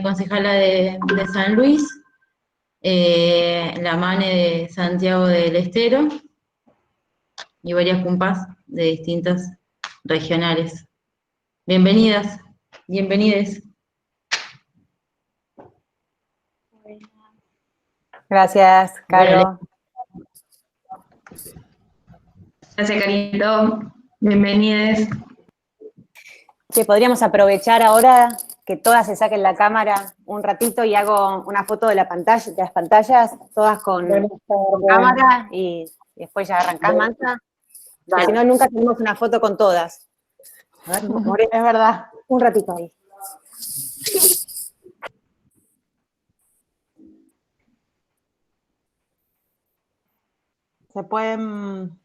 concejala de San Luis, la Mane de Santiago del Estero y varias cumpas de distintas regionales. Bienvenidas, bienvenides. Gracias, Caro. Gracias, Carito. Bienvenides. Que podríamos aprovechar ahora que todas se saquen la cámara un ratito y hago una foto de la pantalla, de las pantallas, todas con cámara y después ya arrancás, Mansa. Si no, nunca tenemos una foto con todas. A ver, More, Es verdad. un ratito ahí. Se pueden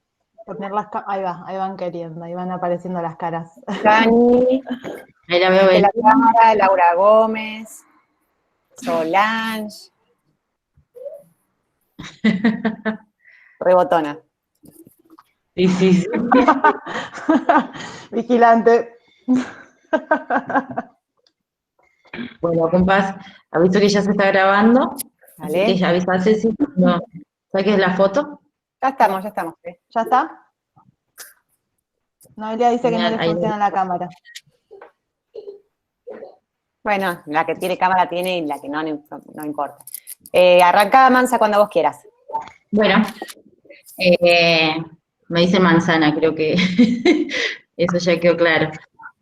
poner las caras. Ahí van queriendo, ahí van apareciendo las caras. Dani, Ahí la veo de bien. la cámara, Laura Gómez, Solange. Rebotona. Sí, sí, sí. Vigilante. Bueno, compas, aviso que ya se está grabando. Así Vale. que ya avisaste si no saques la foto. Ya estamos, ya estamos. ¿Ya está? Noelia dice que no le Ahí. funciona la cámara. Bueno, la que tiene cámara tiene y la que no, no importa. Arranca, Mansa, cuando vos quieras. Bueno, me dice manzana, creo que eso ya quedó claro.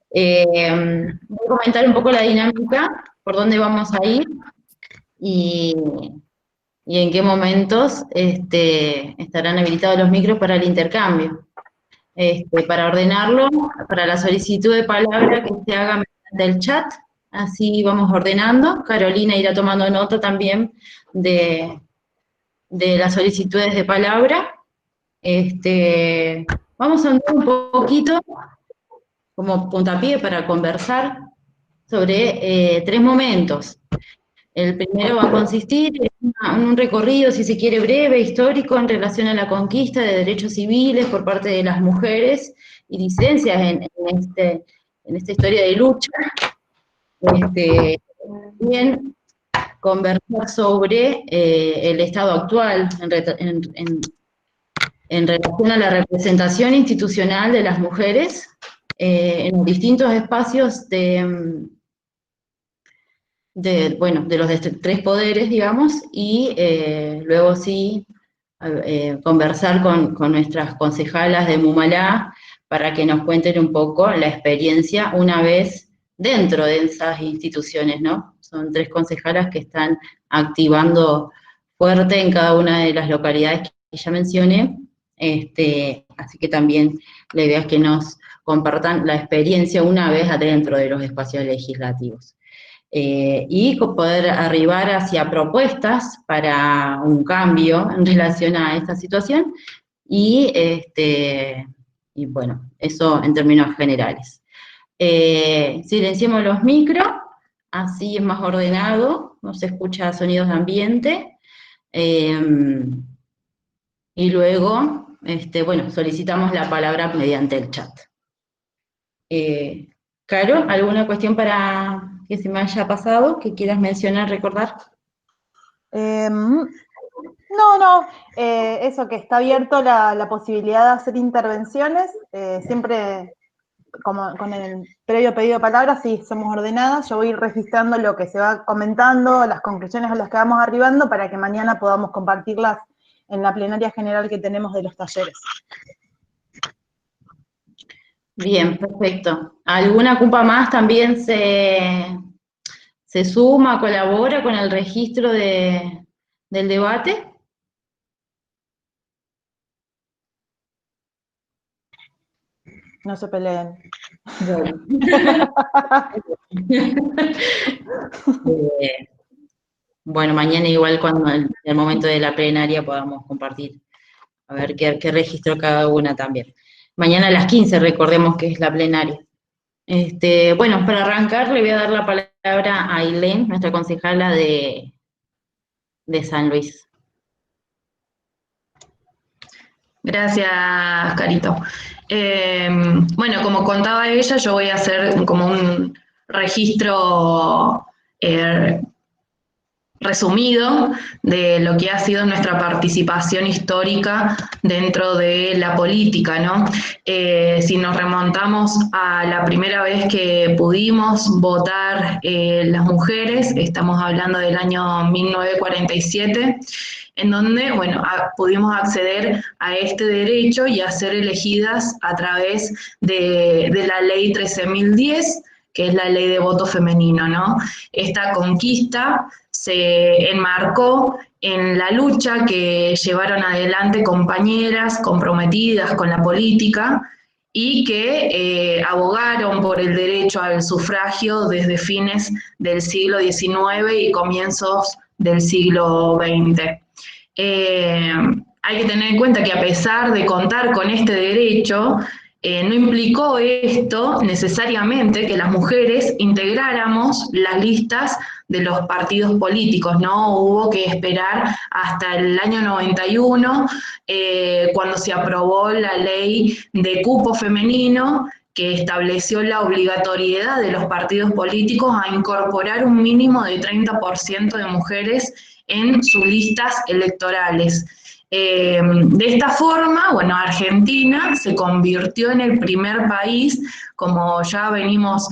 Voy a comentar un poco la dinámica, por dónde vamos a ir y en qué momentos estarán habilitados los micros para el intercambio. Para ordenarlo, para la solicitud de palabra que se haga mediante el chat, así vamos ordenando. Carolina irá tomando nota también de las solicitudes de palabra. Vamos a andar un poquito como puntapié para conversar sobre 3 momentos. El primero va a consistir en un recorrido, si se quiere, breve, histórico, en relación a la conquista de derechos civiles por parte de las mujeres y disidencias en esta historia de lucha. También conversar sobre el estado actual en relación a la representación institucional de las mujeres en los distintos espacios de los 3 poderes, digamos, y luego sí conversar con nuestras concejalas de Mumalá para que nos cuenten un poco la experiencia una vez dentro de esas instituciones, ¿no? Son 3 concejalas que están activando fuerte en cada una de las localidades que ya mencioné, así que también la idea es que nos compartan la experiencia una vez adentro de los espacios legislativos. Y poder arribar hacia propuestas para un cambio en relación a esta situación, y bueno, eso en términos generales. Silenciemos los micros, así es más ordenado, no se escucha sonidos de ambiente, y luego, bueno, solicitamos la palabra mediante el chat. Caro, ¿alguna cuestión para que se me haya pasado, que quieras mencionar, recordar? No, eso que está abierto la posibilidad de hacer intervenciones, siempre como con el previo pedido de palabras, sí, somos ordenadas, yo voy registrando lo que se va comentando, las conclusiones a las que vamos arribando, para que mañana podamos compartirlas en la plenaria general que tenemos de los talleres. Bien, perfecto. ¿Alguna cumpa más también se suma, colabora con el registro del debate? No se peleen. Bueno. Bueno, mañana igual cuando en el momento de la plenaria podamos compartir, a ver qué registro cada una también. Mañana a las 15, recordemos que es la plenaria. Bueno, para arrancar le voy a dar la palabra a Ailén, nuestra concejala de San Luis. Gracias, Carito. Bueno, como contaba ella, yo voy a hacer como un registro resumido de lo que ha sido nuestra participación histórica dentro de la política, ¿no? Si nos remontamos a la primera vez que pudimos votar las mujeres, estamos hablando del año 1947, en donde, bueno, pudimos acceder a este derecho y a ser elegidas a través de la ley 13.010, que es la ley de voto femenino, ¿no? Esta conquista se enmarcó en la lucha que llevaron adelante compañeras comprometidas con la política y que abogaron por el derecho al sufragio desde fines del siglo XIX y comienzos del siglo XX. Hay que tener en cuenta que a pesar de contar con este derecho, no implicó esto necesariamente que las mujeres integráramos las listas de los partidos políticos, ¿no? Hubo que esperar hasta el año 91, cuando se aprobó la ley de cupo femenino, que estableció la obligatoriedad de los partidos políticos a incorporar un mínimo de 30% de mujeres en sus listas electorales. De esta forma, bueno, Argentina se convirtió en el primer país, como ya venimos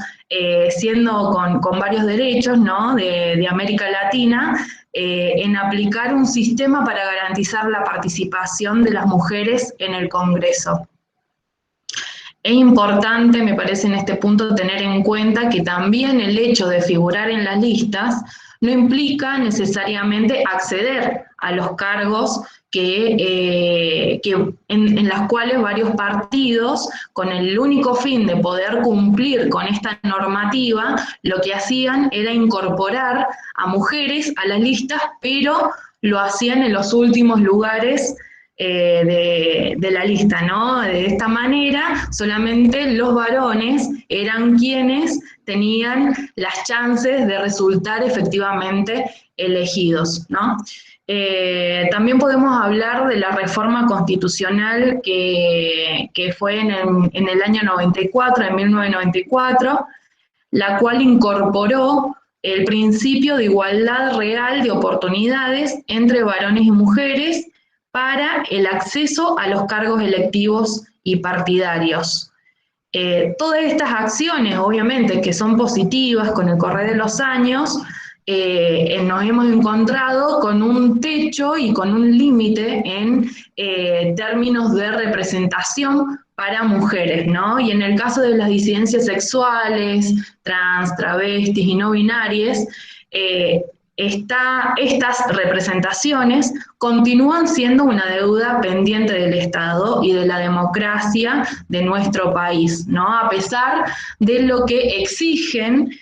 siendo con varios derechos, ¿no?, de América Latina, en aplicar un sistema para garantizar la participación de las mujeres en el Congreso. Es importante, me parece en este punto, tener en cuenta que también el hecho de figurar en las listas no implica necesariamente acceder a los cargos en las cuales varios partidos, con el único fin de poder cumplir con esta normativa, lo que hacían era incorporar a mujeres a las listas, pero lo hacían en los últimos lugares de la lista, ¿no? De esta manera, solamente los varones eran quienes tenían las chances de resultar efectivamente elegidos, ¿no? También podemos hablar de la reforma constitucional que fue en el año 94, en 1994, la cual incorporó el principio de igualdad real de oportunidades entre varones y mujeres para el acceso a los cargos electivos y partidarios. Todas estas acciones, obviamente, que son positivas con el correr de los años, nos hemos encontrado con un techo y con un límite en términos de representación para mujeres, ¿no? Y en el caso de las disidencias sexuales, trans, travestis y no binarias, estas representaciones continúan siendo una deuda pendiente del Estado y de la democracia de nuestro país, ¿no? A pesar de lo que exigen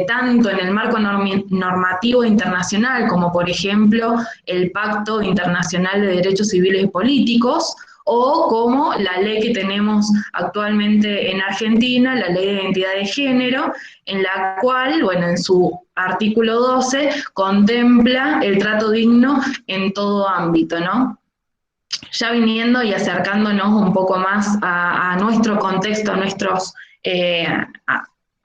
tanto en el marco normativo internacional, como por ejemplo el Pacto Internacional de Derechos Civiles y Políticos, o como la ley que tenemos actualmente en Argentina, la Ley de Identidad de Género, en la cual, bueno, en su artículo 12, contempla el trato digno en todo ámbito, ¿no? Ya viniendo y acercándonos un poco más a nuestro contexto,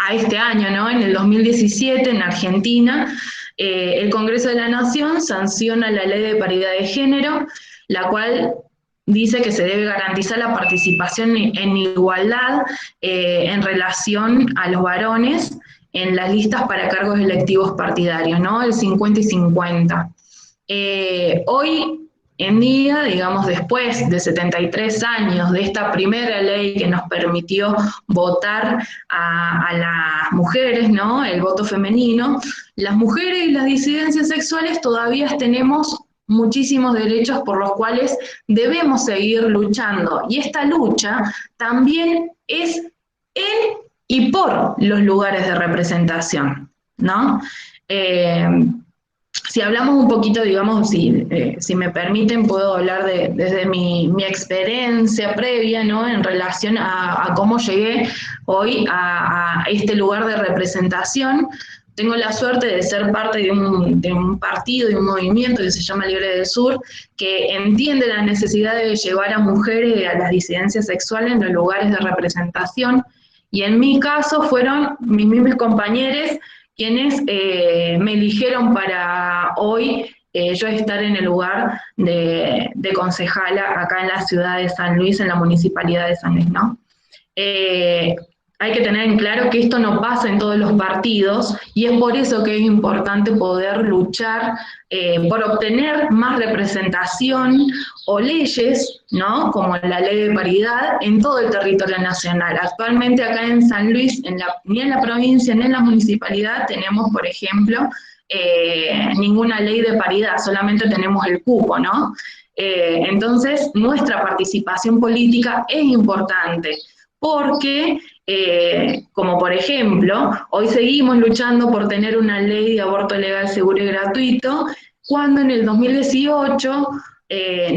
a este año, ¿no? En el 2017, en Argentina, el Congreso de la Nación sanciona la Ley de Paridad de Género, la cual dice que se debe garantizar la participación en igualdad en relación a los varones en las listas para cargos electivos partidarios, ¿no? El 50 y 50. Hoy en día, digamos, después de 73 años de esta primera ley que nos permitió votar a las mujeres, ¿no?, el voto femenino, las mujeres y las disidencias sexuales todavía tenemos muchísimos derechos por los cuales debemos seguir luchando. Y esta lucha también es en y por los lugares de representación, ¿no? Si hablamos un poquito, digamos, si me permiten, puedo hablar desde mi experiencia previa, ¿no?, en relación a cómo llegué hoy a este lugar de representación. Tengo la suerte de ser parte de un partido, de un movimiento que se llama Libre del Sur, que entiende la necesidad de llevar a mujeres y a las disidencias sexuales en los lugares de representación. Y en mi caso fueron mis mismos compañeros quienes me eligieron para hoy yo estar en el lugar de concejala acá en la ciudad de San Luis, en la municipalidad de San Luis, ¿no? Hay que tener en claro que esto no pasa en todos los partidos y es por eso que es importante poder luchar por obtener más representación o leyes, ¿no? Como la ley de paridad en todo el territorio nacional. Actualmente acá en San Luis, ni en la provincia ni en la municipalidad tenemos, por ejemplo, ninguna ley de paridad, solamente tenemos el cupo, ¿no? Entonces, nuestra participación política es importante, porque, como por ejemplo, hoy seguimos luchando por tener una ley de aborto legal, seguro y gratuito, cuando en el 2018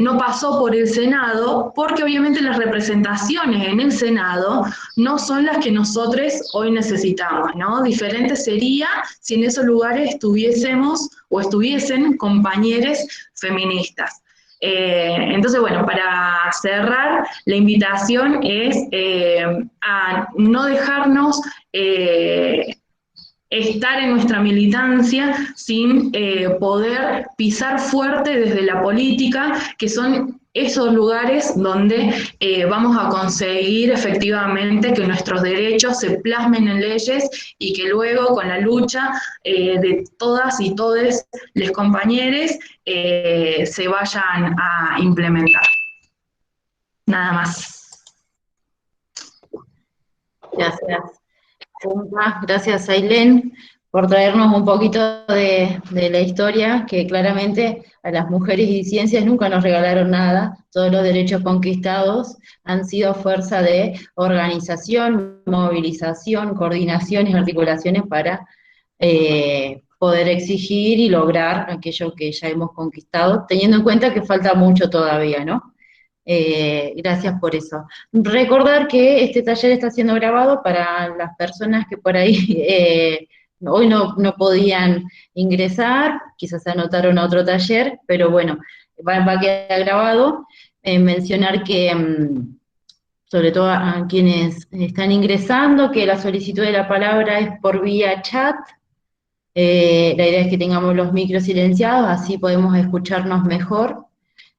no pasó por el Senado, porque obviamente las representaciones en el Senado no son las que nosotros hoy necesitamos, ¿no? Diferente sería si en esos lugares estuviésemos o estuviesen compañeros feministas. Entonces, bueno, para cerrar, la invitación es a no dejarnos estar en nuestra militancia sin poder pisar fuerte desde la política, que son esos lugares donde vamos a conseguir efectivamente que nuestros derechos se plasmen en leyes y que luego con la lucha de todas y todes les compañeros se vayan a implementar. Nada más. Gracias. Gracias, Ailén, por traernos un poquito de la historia, que claramente a las mujeres y ciencias nunca nos regalaron nada. Todos los derechos conquistados han sido fuerza de organización, movilización, coordinaciones, articulaciones para poder exigir y lograr aquello que ya hemos conquistado, teniendo en cuenta que falta mucho todavía, ¿no? Gracias por eso. Recordar que este taller está siendo grabado para las personas que por ahí hoy no podían ingresar, quizás se anotaron a otro taller, pero bueno, va a quedar grabado. Mencionar que, sobre todo a quienes están ingresando, que la solicitud de la palabra es por vía chat. La idea es que tengamos los micros silenciados, así podemos escucharnos mejor.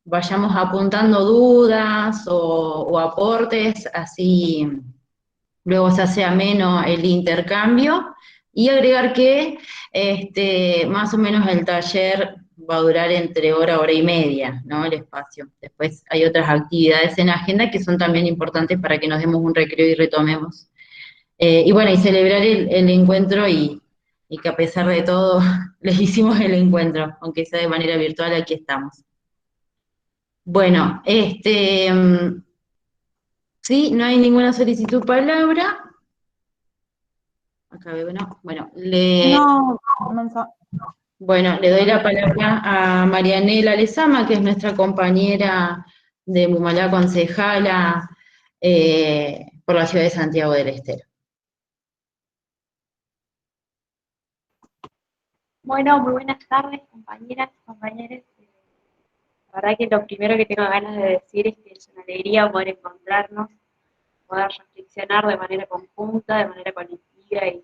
Vayamos apuntando dudas o aportes, así luego se hace ameno el intercambio, y agregar que más o menos el taller va a durar entre hora y media, ¿no? El espacio. Después hay otras actividades en agenda que son también importantes para que nos demos un recreo y retomemos. Y bueno, y celebrar el encuentro y que a pesar de todo les hicimos el encuentro, aunque sea de manera virtual, aquí estamos. Bueno, sí, no hay ninguna solicitud palabra. Acá veo, no. Bueno, le doy la palabra a Marianela Lezama, que es nuestra compañera de Mumalá, concejala por la ciudad de Santiago del Estero. Bueno, muy buenas tardes, compañeras, compañeros. La verdad que lo primero que tengo ganas de decir es que es una alegría poder encontrarnos, poder reflexionar de manera conjunta, de manera colectiva y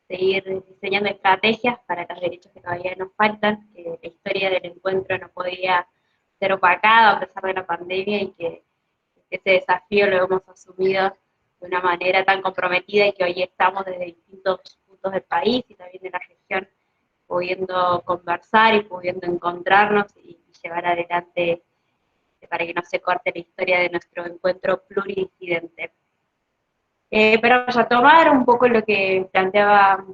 seguir diseñando estrategias para los derechos que todavía nos faltan, que la historia del encuentro no podía ser opacada a pesar de la pandemia y que ese desafío lo hemos asumido de una manera tan comprometida y que hoy estamos desde distintos puntos del país y también de la región pudiendo conversar y pudiendo encontrarnos y llevar adelante para que no se corte la historia de nuestro encuentro pluridisidente. Para retomar un poco lo que planteaba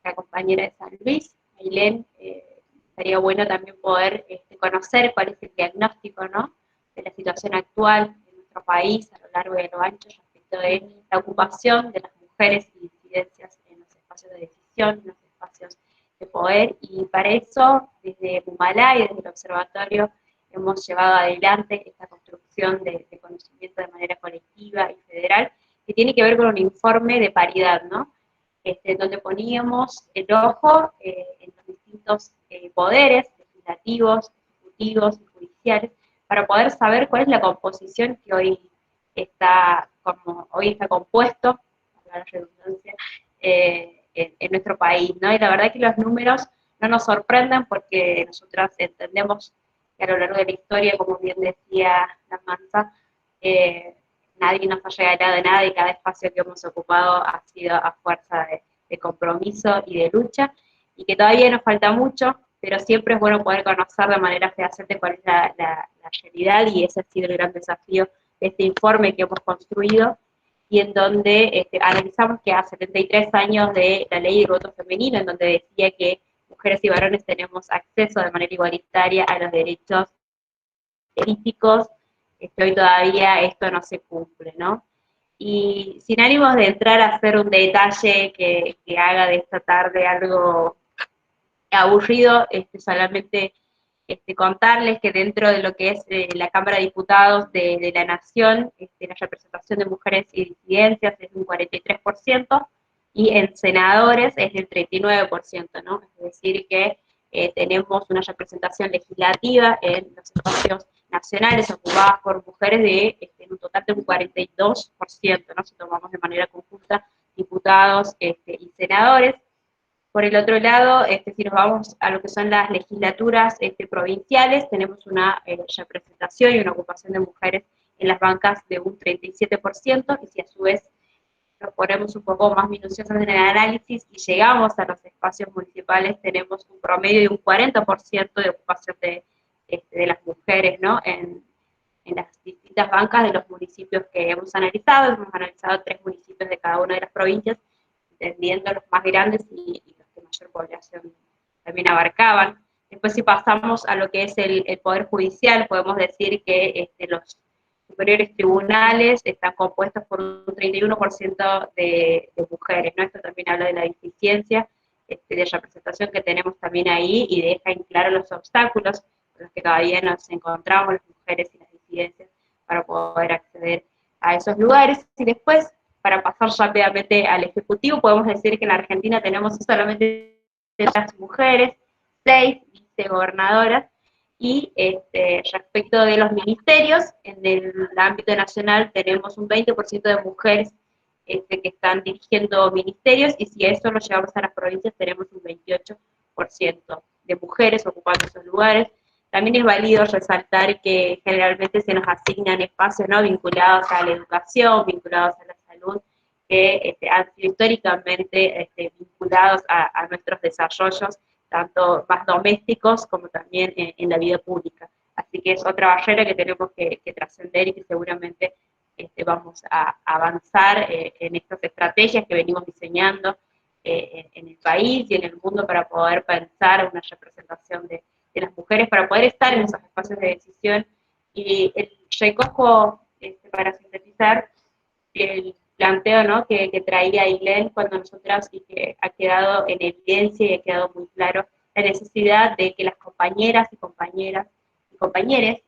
la compañera de San Luis, Ailén, estaría bueno también poder conocer cuál es el diagnóstico, ¿no?, de la situación actual de nuestro país a lo largo y a lo ancho respecto de la ocupación de las mujeres y disidencias en los espacios de decisión, en los espacios de poder, y para eso, desde Mumalá y desde el observatorio, hemos llevado adelante esta construcción de conocimiento de manera colectiva y federal, que tiene que ver con un informe de paridad, ¿no?, donde poníamos el ojo en los distintos poderes legislativos, ejecutivos y judiciales, para poder saber cuál es la composición que hoy está compuesto, la redundancia, en nuestro país, ¿no? Y la verdad que los números no nos sorprenden porque nosotras entendemos que a lo largo de la historia, como bien decía la Mansa, nadie nos ha regalado de nada y cada espacio que hemos ocupado ha sido a fuerza de compromiso y de lucha, y que todavía nos falta mucho, pero siempre es bueno poder conocer de manera fehaciente cuál es la realidad, y ese ha sido el gran desafío de este informe que hemos construido, y en donde analizamos que a 73 años de la ley del voto femenino, en donde decía que mujeres y varones tenemos acceso de manera igualitaria a los derechos políticos, hoy todavía esto no se cumple, ¿no? Y sin ánimos de entrar a hacer un detalle que haga de esta tarde algo aburrido, solamente contarles que dentro de lo que es la Cámara de Diputados de la Nación, la representación de mujeres y disidencias es un 43%, y en senadores es del 39%, ¿no? Es decir, que tenemos una representación legislativa en los espacios nacionales ocupadas por mujeres de un total de un 42%, ¿no? Si tomamos de manera conjunta diputados y senadores. Por el otro lado, si nos vamos a lo que son las legislaturas provinciales, tenemos una representación y una ocupación de mujeres en las bancas de un 37%, y si a su vez nos ponemos un poco más minuciosos en el análisis y llegamos a los espacios municipales, tenemos un promedio de un 40% de ocupación de las mujeres, ¿no? En las distintas bancas de los municipios que hemos analizado 3 municipios de cada una de las provincias, entendiendo los más grandes y los que mayor población también abarcaban. Después, si pasamos a lo que es el Poder Judicial, podemos decir que los superiores tribunales están compuestos por un 31% de mujeres, ¿no? Esto también habla de la deficiencia de representación que tenemos también ahí, y deja en claro los obstáculos con los que todavía nos encontramos las mujeres y las disidencias para poder acceder a esos lugares. Y después, para pasar rápidamente al Ejecutivo, podemos decir que en la Argentina tenemos solamente 3 mujeres, 6 vicegobernadoras, y respecto de los ministerios, en el ámbito nacional tenemos un 20% de mujeres que están dirigiendo ministerios, y si eso lo llevamos a las provincias tenemos un 28% de mujeres ocupando esos lugares. También es válido resaltar que generalmente se nos asignan espacios, ¿no?, vinculados a la educación, vinculados a la salud, que han sido históricamente vinculados a nuestros desarrollos, tanto más domésticos como también en la vida pública. Así que es otra barrera que tenemos que trascender, y que seguramente vamos a avanzar en estas estrategias que venimos diseñando en el país y en el mundo para poder pensar una representación de las mujeres, para poder estar en esos espacios de decisión. Y recojo, para sintetizar, el planteo, ¿no?, que traía Ailén cuando nosotras, y que ha quedado en evidencia y ha quedado muy claro, la necesidad de que las compañeras y compañeros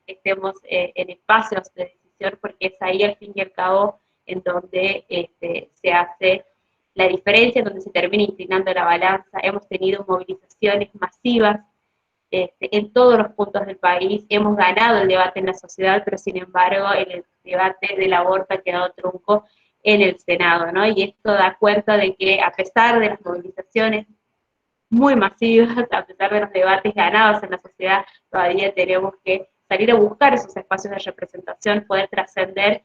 estemos en espacios de decisión, porque es ahí al fin y al cabo en donde se hace la diferencia, en donde se termina inclinando la balanza. Hemos tenido movilizaciones masivas en todos los puntos del país, hemos ganado el debate en la sociedad, pero sin embargo el debate del aborto ha quedado trunco en el Senado, ¿no? Y esto da cuenta de que a pesar de las movilizaciones muy masivas, a pesar de los debates ganados en la sociedad, todavía tenemos que salir a buscar esos espacios de representación, poder trascender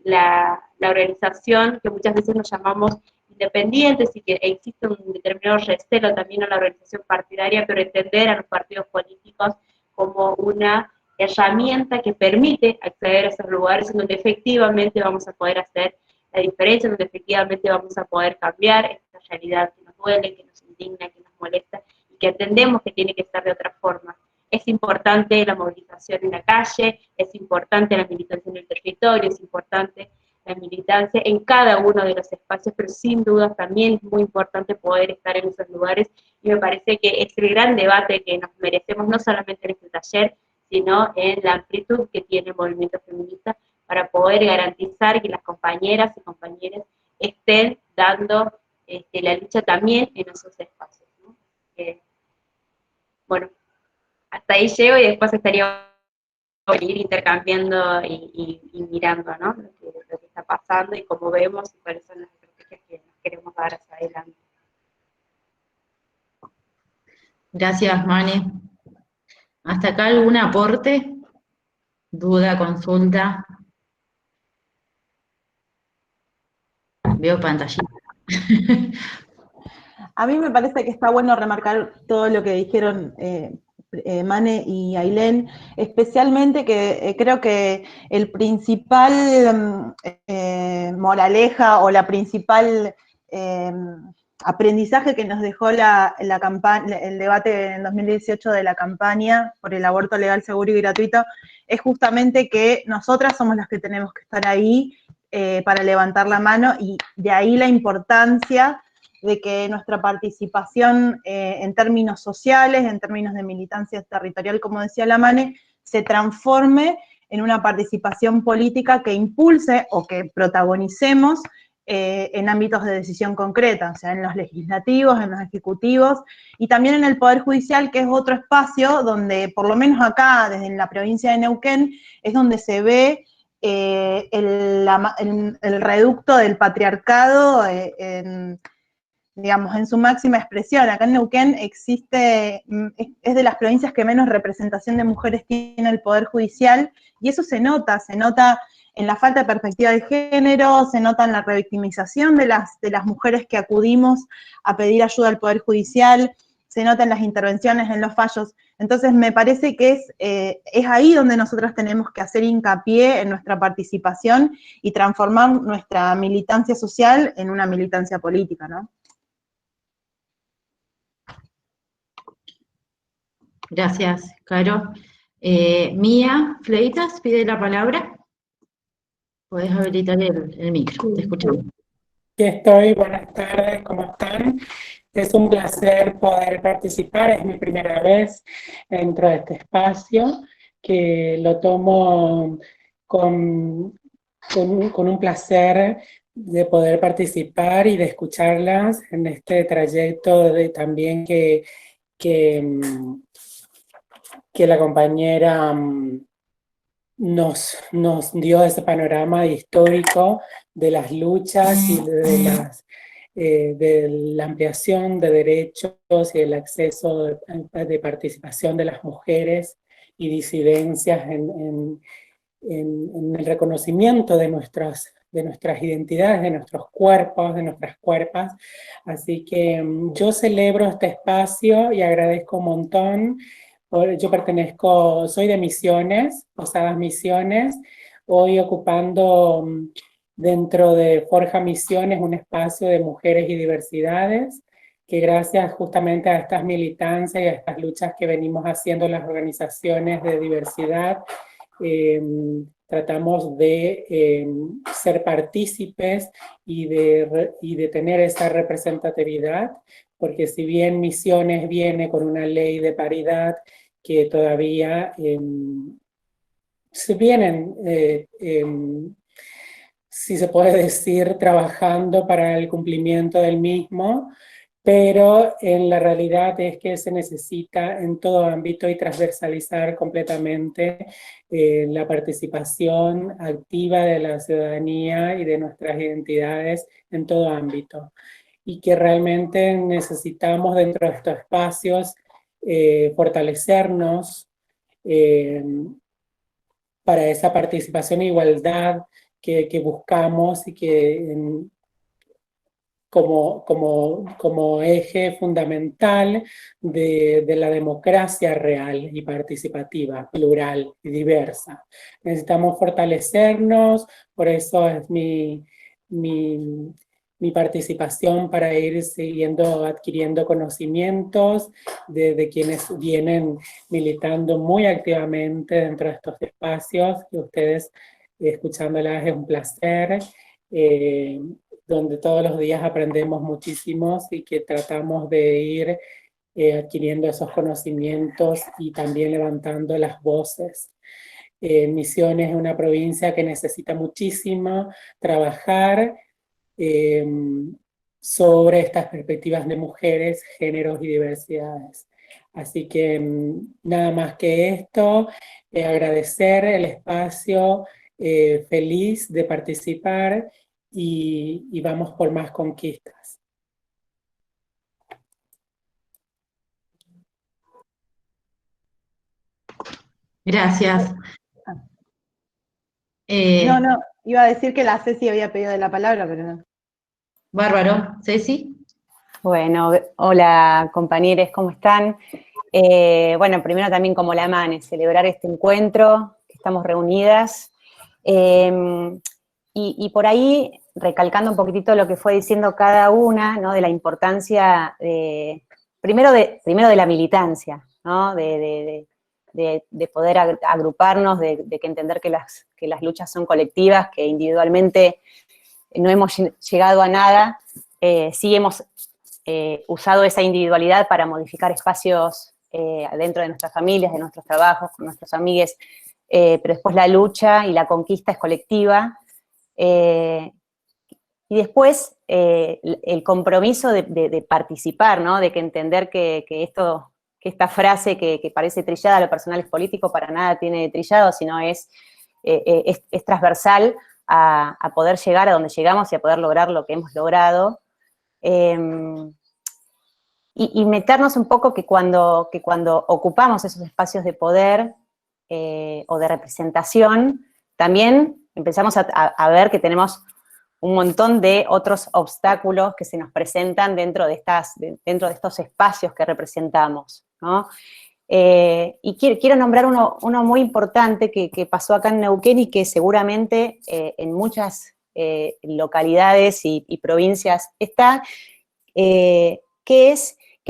la organización que muchas veces nos llamamos independientes, y que existe un determinado recelo también a la organización partidaria, pero entender a los partidos políticos como una herramienta que permite acceder a esos lugares en donde efectivamente vamos a poder hacer la diferencia, en donde efectivamente vamos a poder cambiar esta realidad que nos duele, que nos indigna, que nos molesta, y que entendemos que tiene que estar de otra forma. Es importante la movilización en la calle, es importante la militancia en el territorio, es importante la militancia en cada uno de los espacios, pero sin duda también es muy importante poder estar en esos lugares, y me parece que es el gran debate que nos merecemos, no solamente en este taller, sino en la amplitud que tiene el movimiento feminista, para poder garantizar que las compañeras y compañeros estén dando la lucha también en esos espacios, ¿no? Bueno, hasta ahí llego, y después estaría ir intercambiando y mirando, ¿no?, lo que está pasando y cómo vemos y cuáles son las estrategias que nos queremos dar hacia adelante. Gracias, Mane. ¿Hasta acá algún aporte? ¿Duda, consulta? Veo pantallita. A mí me parece que está bueno remarcar todo lo que dijeron Mane y Ailén, especialmente que creo que el principal moraleja o la principal aprendizaje que nos dejó la campaña, el debate en 2018 de la campaña por el aborto legal, seguro y gratuito, es justamente que nosotras somos las que tenemos que estar ahí para levantar la mano, y de ahí la importancia de que nuestra participación en términos sociales, en términos de militancia territorial, como decía la Mane, se transforme en una participación política que impulse o que protagonicemos en ámbitos de decisión concreta, o sea, en los legislativos, en los ejecutivos, y también en el Poder Judicial, que es otro espacio donde, por lo menos acá, desde la provincia de Neuquén, es donde se ve el reducto del patriarcado digamos, en su máxima expresión. Acá en Neuquén existe, es de las provincias que menos representación de mujeres tiene el Poder Judicial, y eso se nota en la falta de perspectiva de género, se nota en la revictimización de las mujeres que acudimos a pedir ayuda al Poder Judicial, se nota en las intervenciones, en los fallos. Entonces me parece que es ahí donde nosotros tenemos que hacer hincapié en nuestra participación y transformar nuestra militancia social en una militancia política, ¿no? Gracias, Caro. Mía Fleitas pide la palabra. Podés habilitar el micro, te escuchamos. Aquí estoy, buenas tardes, ¿cómo están? Es un placer poder participar, es mi primera vez dentro de este espacio, que lo tomo con un placer de poder participar y de escucharlas en este trayecto también que la compañera nos dio ese panorama histórico de las luchas y de la ampliación de derechos y el acceso de participación de las mujeres y disidencias en el reconocimiento de nuestras identidades, de nuestros cuerpos, de nuestras cuerpas. Así que yo celebro este espacio y agradezco un montón. Yo soy de Misiones, Posadas Misiones, hoy ocupando dentro de Forja Misiones un espacio de mujeres y diversidades, que gracias justamente a estas militancias y a estas luchas que venimos haciendo las organizaciones de diversidad, tratamos de ser partícipes y de tener esa representatividad, porque si bien Misiones viene con una ley de paridad que todavía se vienen, si se puede decir, trabajando para el cumplimiento del mismo, pero en la realidad es que se necesita en todo ámbito y transversalizar completamente la participación activa de la ciudadanía y de nuestras identidades en todo ámbito. Y que realmente necesitamos dentro de estos espacios fortalecernos para esa participación e igualdad que buscamos y que como eje fundamental de la democracia real y participativa, plural y diversa. Necesitamos fortalecernos, por eso es mi participación para ir adquiriendo conocimientos de quienes vienen militando muy activamente dentro de estos espacios, que ustedes escuchándolas es un placer, donde todos los días aprendemos muchísimo y que tratamos de ir adquiriendo esos conocimientos y también levantando las voces. Misiones es una provincia que necesita muchísimo trabajar sobre estas perspectivas de mujeres, géneros y diversidades. Así que nada más que esto, agradecer el espacio, feliz de participar y vamos por más conquistas. Gracias. No, iba a decir que la Ceci había pedido la palabra, pero no. Bárbaro. ¿Ceci? Bueno, hola compañeros, ¿cómo están? Bueno, primero también como la MANE, celebrar este encuentro, que estamos reunidas. Y por ahí, recalcando un poquitito lo que fue diciendo cada una, ¿no? De la importancia, primero de la militancia, ¿no? De poder agruparnos, de que entender que las luchas son colectivas, que individualmente no hemos llegado a nada, sí hemos usado esa individualidad para modificar espacios dentro de nuestras familias, de nuestros trabajos, con nuestros amigues, pero después la lucha y la conquista es colectiva. Y después el compromiso de participar, ¿no? De que entender que esta frase que parece trillada, lo personal es político, para nada tiene trillado, sino es transversal a poder llegar a donde llegamos y a poder lograr lo que hemos logrado. Y meternos un poco que cuando ocupamos esos espacios de poder o de representación, también empezamos a ver que tenemos un montón de otros obstáculos que se nos presentan dentro de estos espacios que representamos, ¿no? Y quiero nombrar uno muy importante que pasó acá en Neuquén y que seguramente en muchas localidades y provincias está, que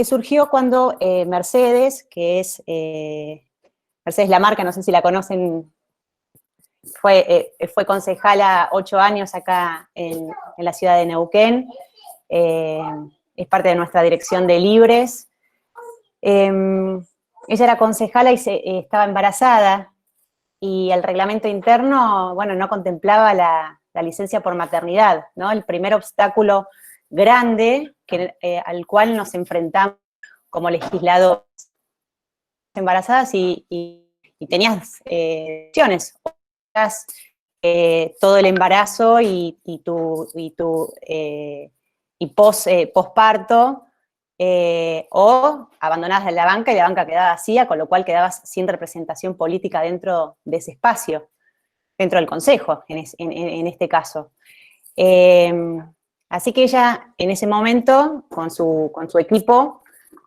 surgió cuando Mercedes, que es Mercedes la marca, no sé si la conocen, fue concejala 8 años acá en la ciudad de Neuquén, es parte de nuestra dirección de Libres. Ella era concejala y estaba embarazada, y el reglamento interno, bueno, no contemplaba la licencia por maternidad, ¿no? El primer obstáculo grande al cual nos enfrentamos como legisladores embarazadas y tenías opciones, todo el embarazo y posparto, o abandonadas en la banca y la banca quedaba vacía, con lo cual quedabas sin representación política dentro de ese espacio, dentro del consejo, en este caso. Así que ella, en ese momento, con su equipo,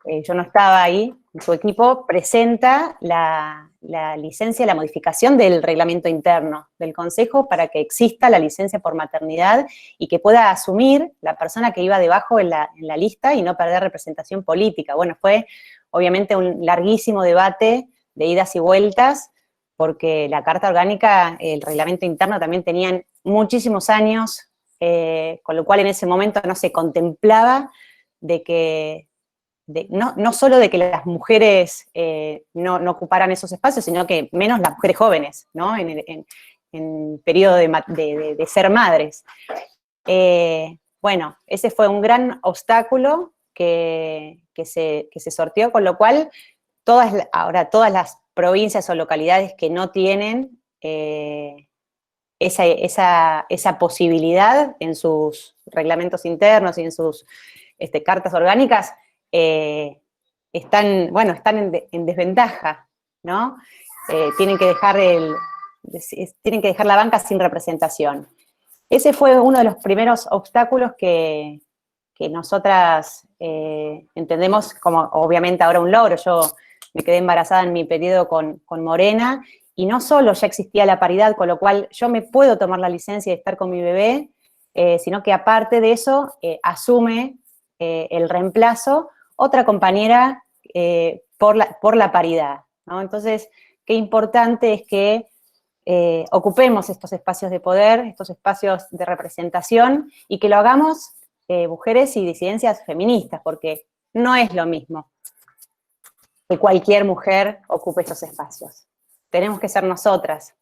yo no estaba ahí, con su equipo, presenta la licencia, la modificación del reglamento interno del Consejo para que exista la licencia por maternidad y que pueda asumir la persona que iba debajo en la lista y no perder representación política. Bueno, fue obviamente un larguísimo debate de idas y vueltas, porque la Carta Orgánica, el reglamento interno también tenían muchísimos años, con lo cual en ese momento no se contemplaba no solo de que las mujeres no ocuparan esos espacios, sino que menos las mujeres jóvenes, ¿no? En periodo de ser madres. Bueno, ese fue un gran obstáculo que se sorteó, con lo cual ahora todas las provincias o localidades que no tienen esa posibilidad en sus reglamentos internos y en sus cartas orgánicas, están en desventaja, ¿no? Tienen que dejar la banca sin representación. Ese fue uno de los primeros obstáculos que nosotras entendemos como, obviamente, ahora un logro. Yo me quedé embarazada en mi periodo con Morena, y no solo ya existía la paridad, con lo cual yo me puedo tomar la licencia de estar con mi bebé, sino que aparte de eso, asume el reemplazo otra compañera por la paridad, ¿no? Entonces, qué importante es que ocupemos estos espacios de poder, estos espacios de representación, y que lo hagamos mujeres y disidencias feministas, porque no es lo mismo que cualquier mujer ocupe estos espacios. Tenemos que ser nosotras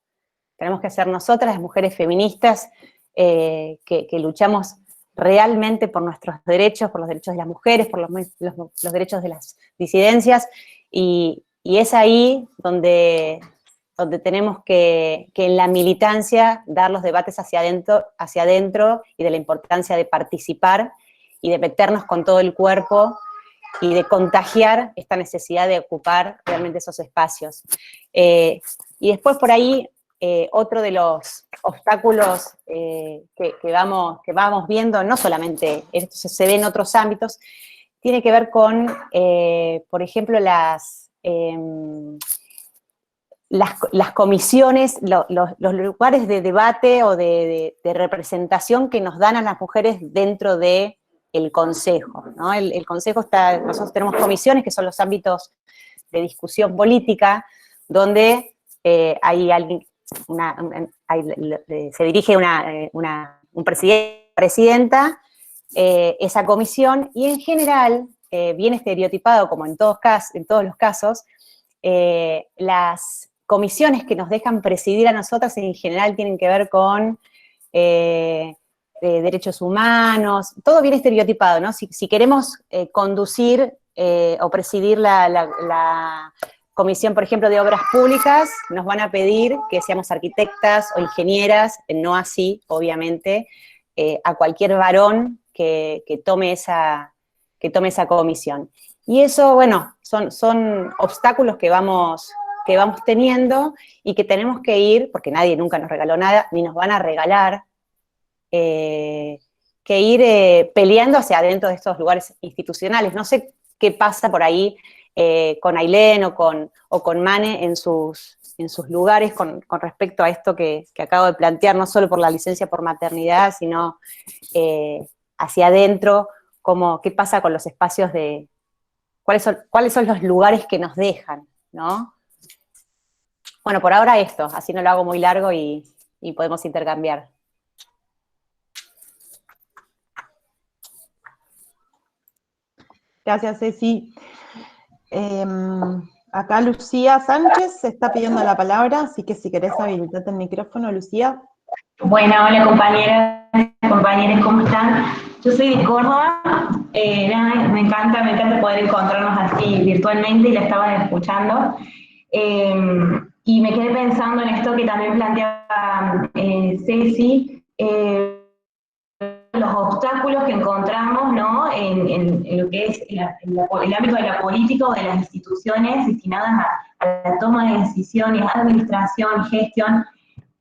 las mujeres feministas que luchamos realmente por nuestros derechos, por los derechos de las mujeres, por los derechos de las disidencias, y es ahí donde tenemos que en la militancia dar los debates hacia adentro y de la importancia de participar y de meternos con todo el cuerpo de contagiar esta necesidad de ocupar realmente esos espacios. Y después por ahí, otro de los obstáculos que vamos viendo, no solamente, esto se ve en otros ámbitos, tiene que ver con, por ejemplo, las comisiones, los lugares de debate o de representación que nos dan a las mujeres dentro del Consejo, ¿no? El Consejo nosotros tenemos comisiones, que son los ámbitos de discusión política, donde hay alguien, se dirige un presidente, presidenta, esa comisión, y en general, bien estereotipado como en todos los casos, las comisiones que nos dejan presidir a nosotras en general tienen que ver con derechos humanos, todo bien estereotipado, ¿no? Si queremos conducir o presidir la comisión, por ejemplo, de obras públicas, nos van a pedir que seamos arquitectas o ingenieras, no así, obviamente, a cualquier varón que tome esa comisión. Y eso, bueno, son obstáculos que vamos teniendo y que tenemos que ir, porque nadie nunca nos regaló nada, ni nos van a regalar, que ir peleando hacia adentro de estos lugares institucionales. No sé qué pasa por ahí con Ailén o con Mane en sus lugares con respecto a esto que acabo de plantear, no solo por la licencia por maternidad, sino hacia adentro, qué pasa con los espacios de... ¿Cuáles son los lugares que nos dejan, ¿no? Bueno, por ahora esto, así no lo hago muy largo y podemos intercambiar. Gracias, Ceci. Acá Lucía Sánchez se está pidiendo la palabra, así que si querés habilitate el micrófono, Lucía. Bueno, hola compañeras, compañeros, ¿cómo están? Yo soy de Córdoba, me encanta poder encontrarnos así virtualmente y la estaba escuchando. Y me quedé pensando en esto que también planteaba Ceci, los obstáculos que encontramos, ¿no? en lo que es el ámbito de la política o de las instituciones destinadas a la toma de decisiones, administración, gestión,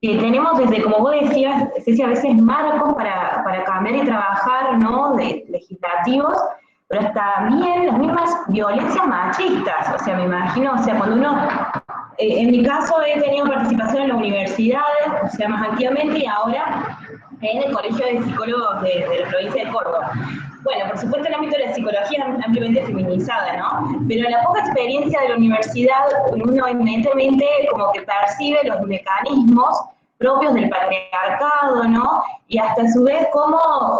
que tenemos desde, como vos decías, Ceci, a veces marcos para cambiar y trabajar, ¿no? Legislativos, pero también las mismas violencias machistas. O sea, me imagino, o sea, cuando uno, en mi caso he tenido participación en la universidad, o sea, más activamente, y ahora en el Colegio de Psicólogos de la provincia de Córdoba. Bueno, por supuesto el ámbito de la psicología es ampliamente feminizada, ¿no? Pero la poca experiencia de la universidad, uno inmediatamente como que percibe los mecanismos propios del patriarcado, ¿no? Y hasta a su vez cómo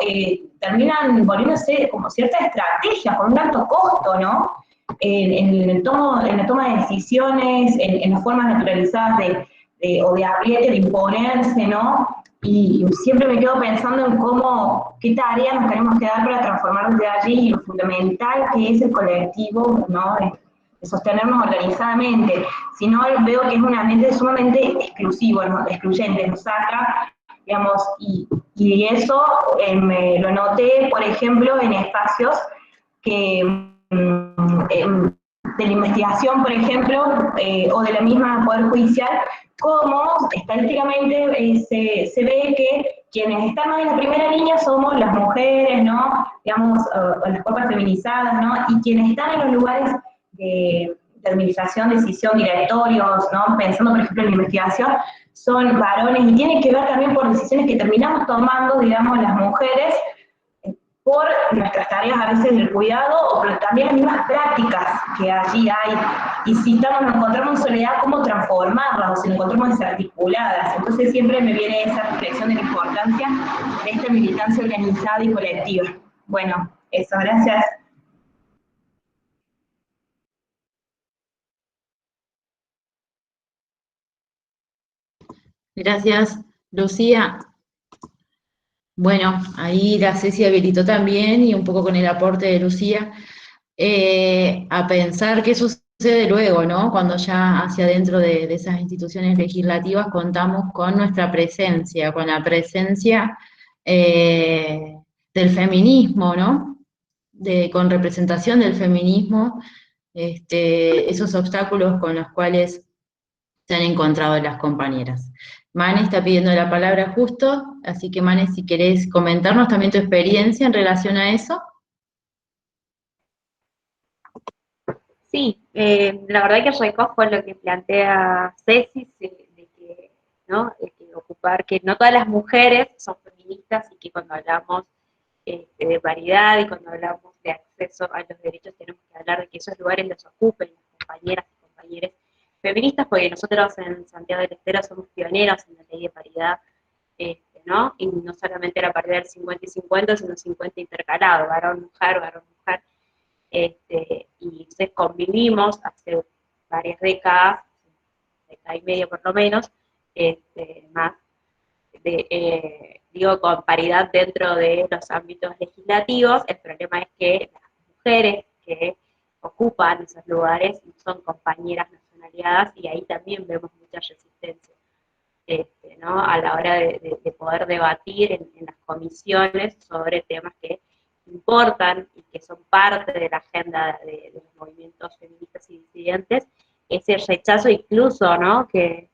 terminan volviéndose como ciertas estrategias con un alto costo, ¿no? En la toma de decisiones, en las formas naturalizadas o de apriete, de imponerse, ¿no? Y siempre me quedo pensando en qué tarea nos tenemos que dar para transformar desde allí, y lo fundamental que es el colectivo, ¿no? De sostenernos organizadamente. Si no, veo que es un ambiente sumamente exclusivo, ¿no? Excluyente, nos saca, digamos, y eso lo noté, por ejemplo, en espacios que de la investigación, por ejemplo, o de la misma Poder Judicial, como estadísticamente se ve que quienes están más en la primera línea somos las mujeres, ¿no? Digamos, las cuerpos feminizadas, ¿no? Y quienes están en los lugares de administración, decisión, directorios, ¿no? Pensando, por ejemplo, en la investigación, son varones, y tiene que ver también por decisiones que terminamos tomando, digamos, las mujeres, por nuestras tareas a veces del cuidado, pero también las mismas prácticas que allí hay, y si nos encontramos en soledad, cómo transformarlas, o si nos encontramos desarticuladas. Entonces siempre me viene esa reflexión de la importancia de esta militancia organizada y colectiva. Bueno, eso, gracias. Gracias, Lucía. Bueno, ahí la Ceci habilitó también, y un poco con el aporte de Lucía, a pensar qué sucede luego, ¿no? Cuando ya hacia adentro de esas instituciones legislativas contamos con nuestra presencia, con la presencia del feminismo, ¿no? con representación del feminismo, esos obstáculos con los cuales se han encontrado las compañeras. Mane está pidiendo la palabra justo, así que Mane, si querés comentarnos también tu experiencia en relación a eso. Sí, la verdad que recojo lo que plantea Ceci, de que, ¿no? De que ocupar, que no todas las mujeres son feministas y que cuando hablamos de paridad y cuando hablamos de acceso a los derechos tenemos que hablar de que esos lugares los ocupen las compañeras y compañeros feministas, porque nosotros en Santiago del Estero somos pioneros en la ley de paridad, ¿no? Y no solamente la paridad del 50 y 50, sino 50 intercalado, varón-mujer, varón-mujer. Y entonces convivimos hace varias décadas y media por lo menos, más, digo, con paridad dentro de los ámbitos legislativos. El problema es que las mujeres que ocupan esos lugares son compañeras nacionalizadas y ahí también vemos mucha resistencia, ¿no? A la hora de poder debatir en las comisiones sobre temas que importan y que son parte de la agenda de los movimientos feministas y disidentes, ese rechazo incluso, ¿no? Que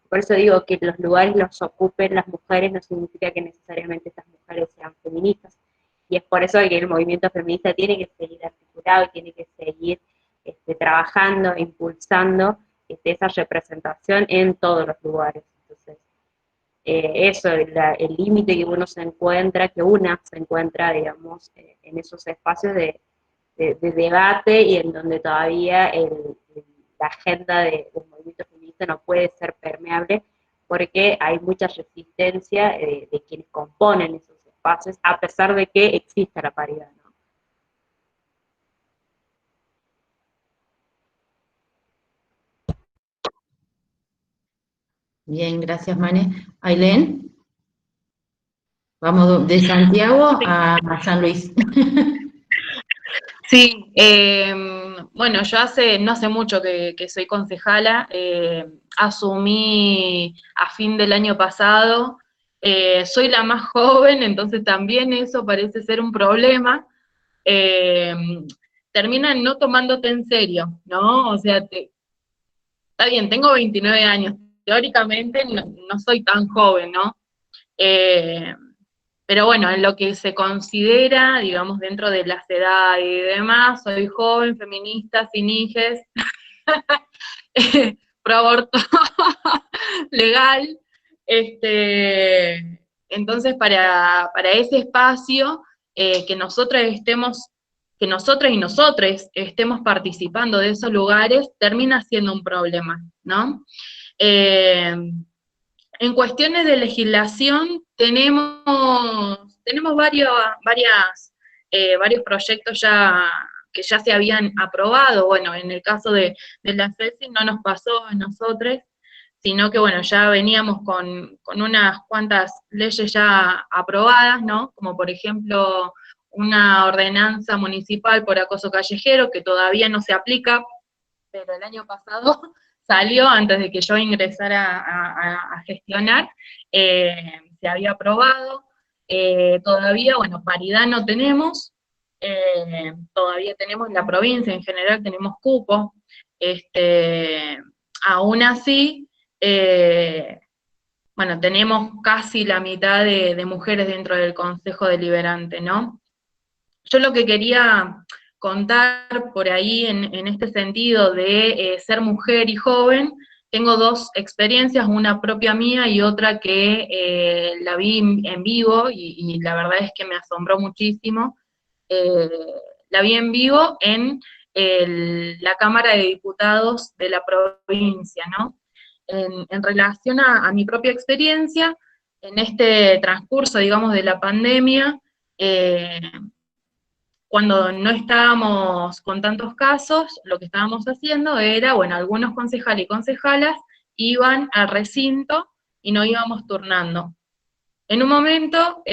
por eso digo que los lugares los ocupen las mujeres no significa que necesariamente estas mujeres sean feministas, y es por eso que el movimiento feminista tiene que seguir articulado y tiene que seguir trabajando, impulsando esa representación en todos los lugares. Entonces, eso, el límite que uno se encuentra, digamos, en esos espacios de debate y en donde todavía la agenda del movimiento feminista no puede ser permeable porque hay mucha resistencia de quienes componen esos espacios, a pesar de que exista la paridad, ¿no? Bien, gracias, Mane. Ailén, vamos de Santiago a San Luis. Sí, bueno, yo no hace mucho que soy concejala, asumí a fin del año pasado, soy la más joven, entonces también eso parece ser un problema, terminan no tomándote en serio, ¿no? O sea, está bien, tengo 29 años, teóricamente no soy tan joven, ¿no? Pero bueno, en lo que se considera, digamos, dentro de las edades y demás, soy joven, feminista, sin hijes, pro aborto legal. Entonces, para ese espacio, que nosotras y nosotres estemos participando de esos lugares, termina siendo un problema, ¿no? En cuestiones de legislación tenemos varios proyectos que ya se habían aprobado. Bueno, en el caso de la CESI no nos pasó a nosotros, sino que bueno, ya veníamos con unas cuantas leyes ya aprobadas, ¿no? Como por ejemplo una ordenanza municipal por acoso callejero que todavía no se aplica, pero el año pasado salió antes de que yo ingresara a gestionar, se había aprobado, todavía, bueno, paridad no tenemos, todavía tenemos la provincia, en general tenemos cupo, aún así, bueno, tenemos casi la mitad de mujeres dentro del Consejo Deliberante, ¿no? Yo lo que quería contar por ahí en este sentido de ser mujer y joven, tengo dos experiencias, una propia mía y otra que la vi en vivo y la verdad es que me asombró muchísimo. La vi en vivo en la Cámara de Diputados de la provincia, ¿no? En relación a mi propia experiencia, en este transcurso, digamos, de la pandemia, cuando no estábamos con tantos casos, lo que estábamos haciendo era, bueno, algunos concejales y concejalas iban al recinto y nos íbamos turnando. En un momento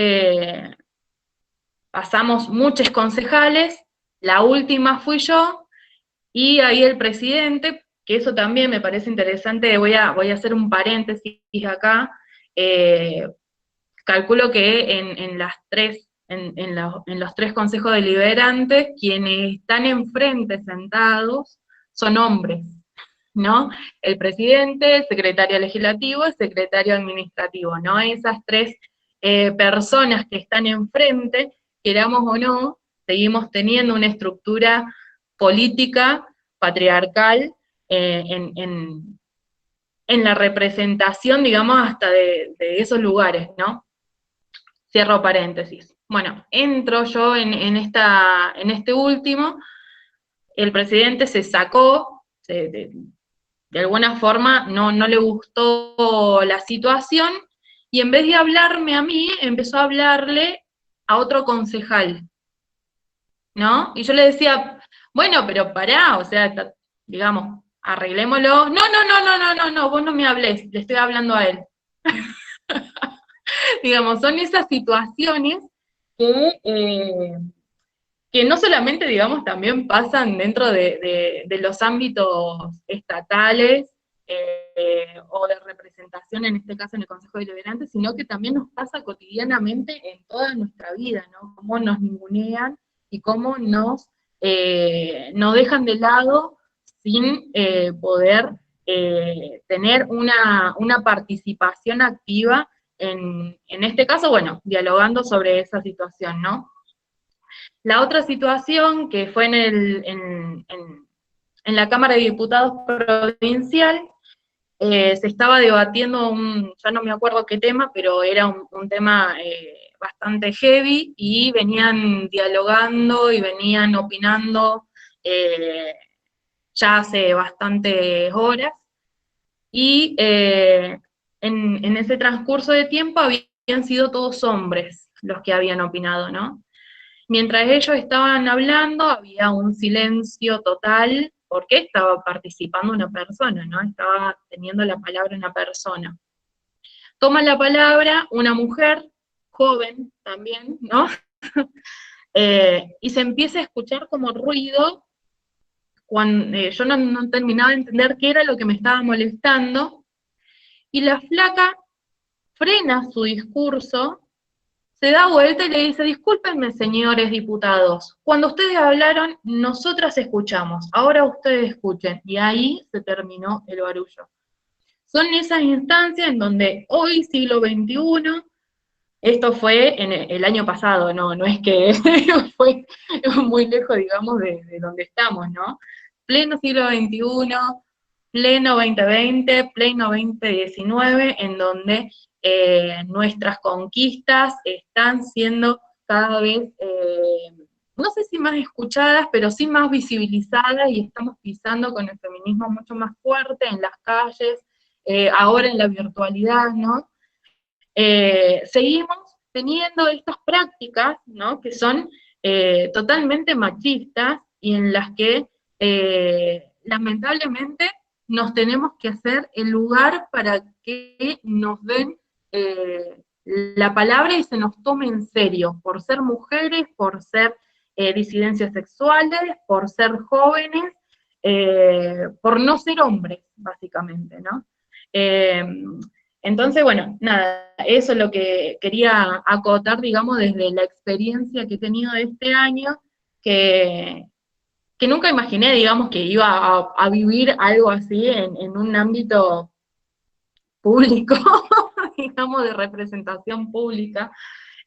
pasamos muchos concejales, la última fui yo, y ahí el presidente, que eso también me parece interesante, voy a hacer un paréntesis acá, calculo que en en los 3 consejos deliberantes, quienes están enfrente sentados son hombres, ¿no? El presidente, el secretario legislativo, el secretario administrativo, ¿no? Esas 3 personas que están enfrente, queramos o no, seguimos teniendo una estructura política, patriarcal, en la representación, digamos, hasta de esos lugares, ¿no? Cierro paréntesis. Bueno, entro yo en este último, el presidente se sacó, de alguna forma no le gustó la situación, y en vez de hablarme a mí, empezó a hablarle a otro concejal, ¿no? Y yo le decía, bueno, pero pará, o sea, digamos, arreglémoslo. No, vos no me hablés, le estoy hablando a él. Digamos, son esas situaciones que no solamente, digamos, también pasan dentro de los ámbitos estatales o de representación, en este caso en el Consejo Deliberante, sino que también nos pasa cotidianamente en toda nuestra vida, ¿no? Cómo nos ningunean y cómo nos dejan de lado sin poder tener una participación activa en este caso, bueno, dialogando sobre esa situación, ¿no? La otra situación que fue en la Cámara de Diputados provincial, se estaba debatiendo ya no me acuerdo qué tema, pero era un tema bastante heavy, y venían dialogando y venían opinando ya hace bastantes horas, y en ese transcurso de tiempo habían sido todos hombres los que habían opinado, ¿no? Mientras ellos estaban hablando, había un silencio total, porque estaba participando una persona, ¿no? Estaba teniendo la palabra una persona. Toma la palabra una mujer, joven también, ¿no? Y se empieza a escuchar como ruido, cuando yo no terminaba de entender qué era lo que me estaba molestando, y la flaca frena su discurso, se da vuelta y le dice, discúlpenme, señores diputados, cuando ustedes hablaron, nosotras escuchamos, ahora ustedes escuchen, y ahí se terminó el barullo. Son esas instancias en donde hoy, siglo XXI, esto fue en el año pasado, no es que fue muy lejos, digamos, de donde estamos, ¿no? Pleno siglo XXI, pleno 2020, pleno 2019, en donde nuestras conquistas están siendo cada vez, no sé si más escuchadas, pero sí más visibilizadas, y estamos pisando con el feminismo mucho más fuerte en las calles, ahora en la virtualidad, ¿no? Seguimos teniendo estas prácticas, ¿no? Que son totalmente machistas, y en las que lamentablemente nos tenemos que hacer el lugar para que nos den la palabra y se nos tome en serio, por ser mujeres, por ser disidencias sexuales, por ser jóvenes, por no ser hombres, básicamente, ¿no? Entonces, bueno, nada, eso es lo que quería acotar, digamos, desde la experiencia que he tenido de este año, que nunca imaginé, digamos, que iba a vivir algo así en un ámbito público, digamos, de representación pública,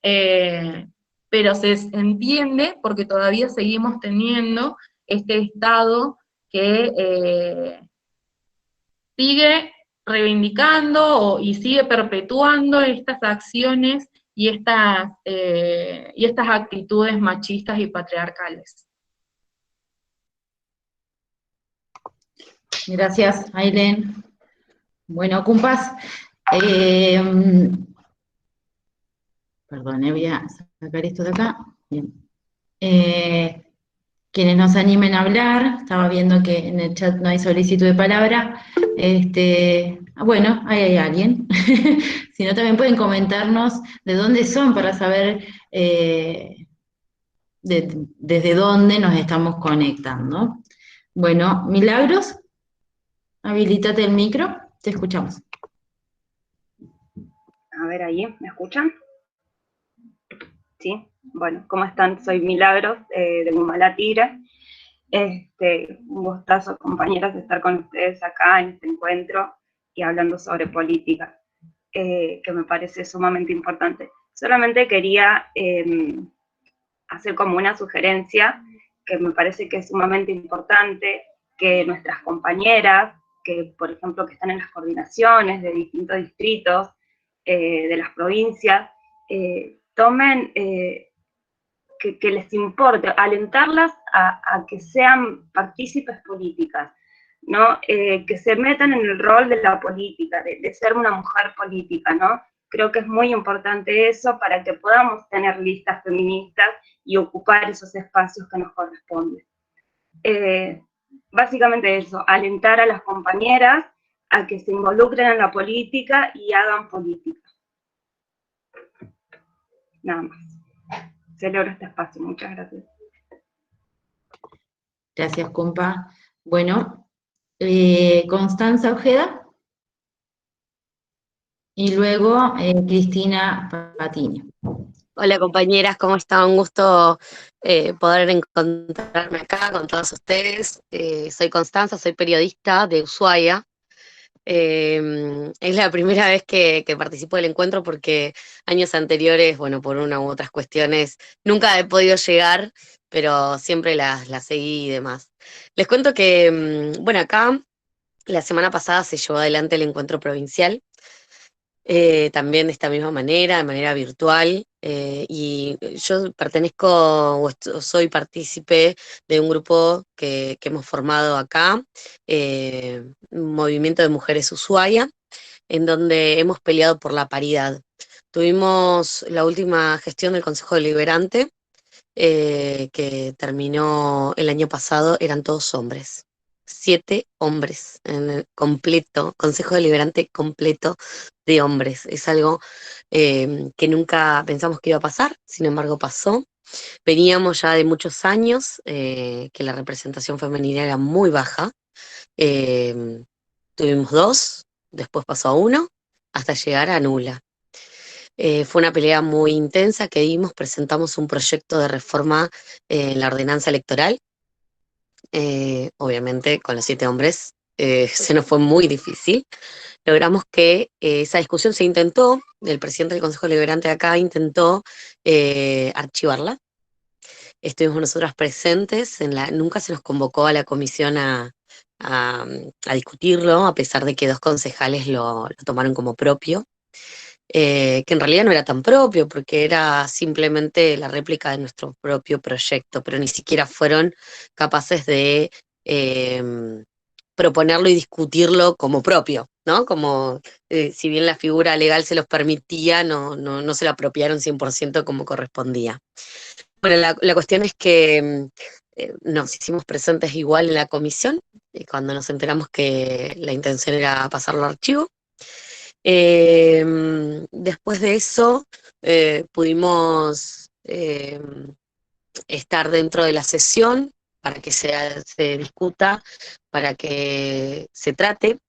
pero se entiende porque todavía seguimos teniendo este Estado que sigue reivindicando y sigue perpetuando estas acciones y estas actitudes machistas y patriarcales. Gracias, Ailén. Bueno, compas, perdón, voy a sacar esto de acá. Bien. Quienes nos animen a hablar, estaba viendo que en el chat no hay solicitud de palabra. Bueno, ahí hay alguien. Si no, también pueden comentarnos de dónde son para saber desde dónde nos estamos conectando. Bueno, Milagros, habilítate el micro, te escuchamos. A ver ahí, ¿me escuchan? ¿Sí? Bueno, ¿cómo están? Soy Milagros, de Mumalá Tigre. Un gustazo, compañeras, de estar con ustedes acá en este encuentro y hablando sobre política, que me parece sumamente importante. Solamente quería hacer como una sugerencia que me parece que es sumamente importante, que nuestras compañeras, que por ejemplo que están en las coordinaciones de distintos distritos, de las provincias, tomen, que les importe, alentarlas a que sean partícipes políticas, ¿no? Que se metan en el rol de la política, de ser una mujer política, ¿no? Creo que es muy importante eso para que podamos tener listas feministas y ocupar esos espacios que nos corresponden. Básicamente eso, alentar a las compañeras a que se involucren en la política y hagan política. Nada más. Celebro este espacio, muchas gracias. Gracias, compa. Bueno, Constanza Ojeda. Y luego Cristina Patiño. Hola compañeras, ¿cómo están? Un gusto poder encontrarme acá con todos ustedes. Soy Constanza, soy periodista de Ushuaia. Es la primera vez que participo del encuentro porque años anteriores, bueno, por una u otras cuestiones, nunca he podido llegar, pero siempre las seguí y demás. Les cuento que, bueno, acá la semana pasada se llevó adelante el encuentro provincial. También de esta misma manera, de manera virtual, y yo pertenezco soy partícipe de un grupo que hemos formado acá, un movimiento de mujeres Ushuaia, en donde hemos peleado por la paridad. Tuvimos la última gestión del Consejo Deliberante, que terminó el año pasado, eran todos hombres. 7 hombres en el completo, Consejo Deliberante completo de hombres. Es algo que nunca pensamos que iba a pasar, sin embargo pasó. Veníamos ya de muchos años que la representación femenina era muy baja. Tuvimos 2, después pasó a 1, hasta llegar a nula. Fue una pelea muy intensa que dimos, presentamos un proyecto de reforma en la ordenanza electoral. Obviamente con los 7 hombres se nos fue muy difícil. Logramos que esa discusión se intentó, el presidente del Consejo Deliberante de acá intentó archivarla. Estuvimos nosotras presentes, nunca se nos convocó a la comisión a discutirlo, a pesar de que 2 concejales lo tomaron como propio. Que en realidad no era tan propio, porque era simplemente la réplica de nuestro propio proyecto, pero ni siquiera fueron capaces de proponerlo y discutirlo como propio, ¿no? Como si bien la figura legal se los permitía, no se lo apropiaron 100% como correspondía. Bueno, la cuestión es que nos hicimos presentes igual en la comisión, cuando nos enteramos que la intención era pasarlo a archivo. Después de eso pudimos estar dentro de la sesión para que se discuta, para que se trate.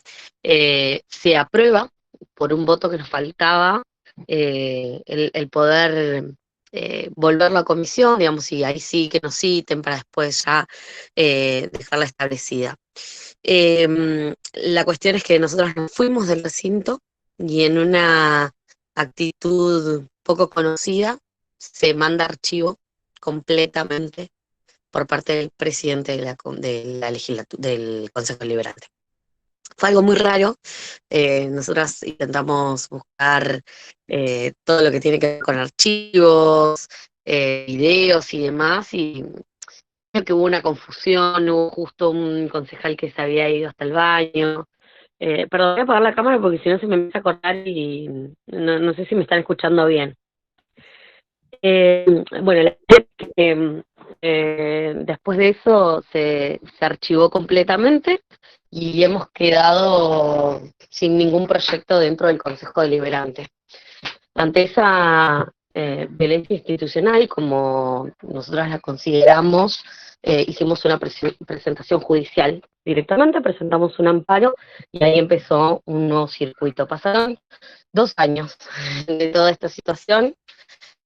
Se aprueba por un voto que nos faltaba el poder volverlo a comisión, digamos, y ahí sí que nos citen para después ya dejarla establecida. La cuestión es que nosotros nos fuimos del recinto y en una actitud poco conocida se manda archivo completamente por parte del presidente del Consejo Deliberante. Fue algo muy raro. Nosotras intentamos buscar todo lo que tiene que ver con archivos, videos y demás, y creo que hubo una confusión, hubo justo un concejal que se había ido hasta el baño. Perdón, voy a apagar la cámara porque si no se me empieza a cortar y no sé si me están escuchando bien. Bueno, después de eso se archivó completamente y hemos quedado sin ningún proyecto dentro del Consejo Deliberante. Ante esa violencia institucional, como nosotros la consideramos, hicimos una presentación judicial. Directamente presentamos un amparo y ahí empezó un nuevo circuito. Pasaron 2 años de toda esta situación.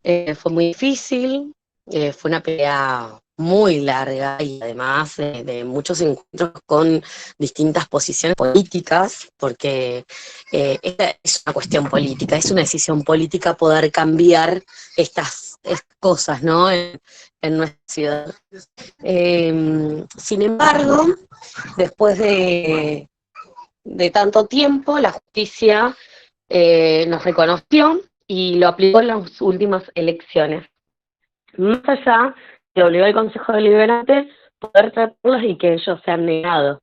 Fue muy difícil, fue una pelea muy larga y además de muchos encuentros con distintas posiciones políticas, porque esta es una cuestión política, es una decisión política poder cambiar estas cosas, ¿no? En nuestra ciudad. Sin embargo, después de tanto tiempo, la justicia nos reconoció y lo aplicó en las últimas elecciones. Más allá, se obligó al Consejo Deliberante poder tratarlos y que ellos se han negado.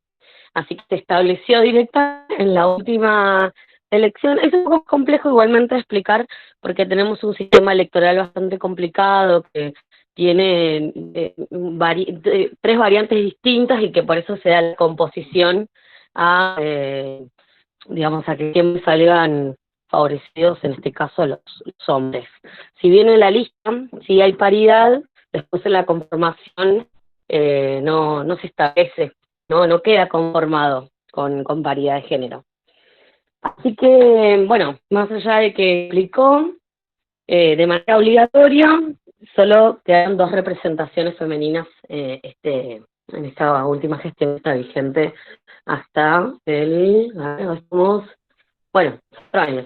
Así que se estableció directamente en la última elección. Es un poco complejo igualmente de explicar porque tenemos un sistema electoral bastante complicado que tiene 3 variantes distintas y que por eso se da la composición a, digamos, a que siempre salgan favorecidos, en este caso los hombres. Si bien en la lista sí hay paridad, después en la conformación no se establece, no queda conformado con paridad de género. Así que, bueno, más allá de que explicó de manera obligatoria, solo quedan 2 representaciones femeninas en esta última gestión que está vigente hasta estamos, bueno, 4 años.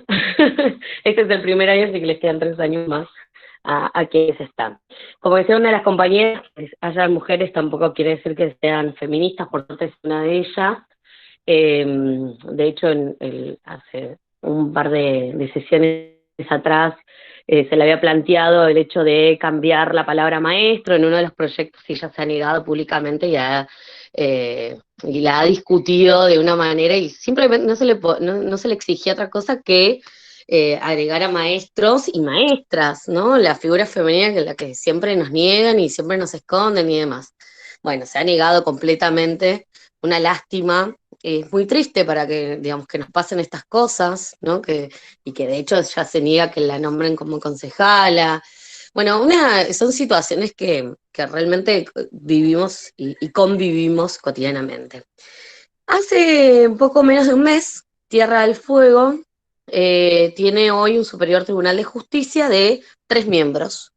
Este es el primer año, así que les quedan 3 años más a quienes están. Como decía una de las compañeras, que haya mujeres tampoco quiere decir que sean feministas, por suerte es una de ellas. De hecho, hace un par de sesiones atrás se le había planteado el hecho de cambiar la palabra maestro en uno de los proyectos y ella se ha negado públicamente y la ha discutido de una manera y simplemente no se le exigía otra cosa que agregar a maestros y maestras, ¿no? La figura femenina que la que siempre nos niegan y siempre nos esconden y demás. Bueno, se ha negado completamente, una lástima. Es muy triste para que, digamos, que nos pasen estas cosas, ¿no? Y que de hecho ya se niega que la nombren como concejala. Bueno, son situaciones que realmente vivimos y convivimos cotidianamente. Hace un poco menos de un mes, Tierra del Fuego tiene hoy un Superior Tribunal de Justicia de 3 miembros.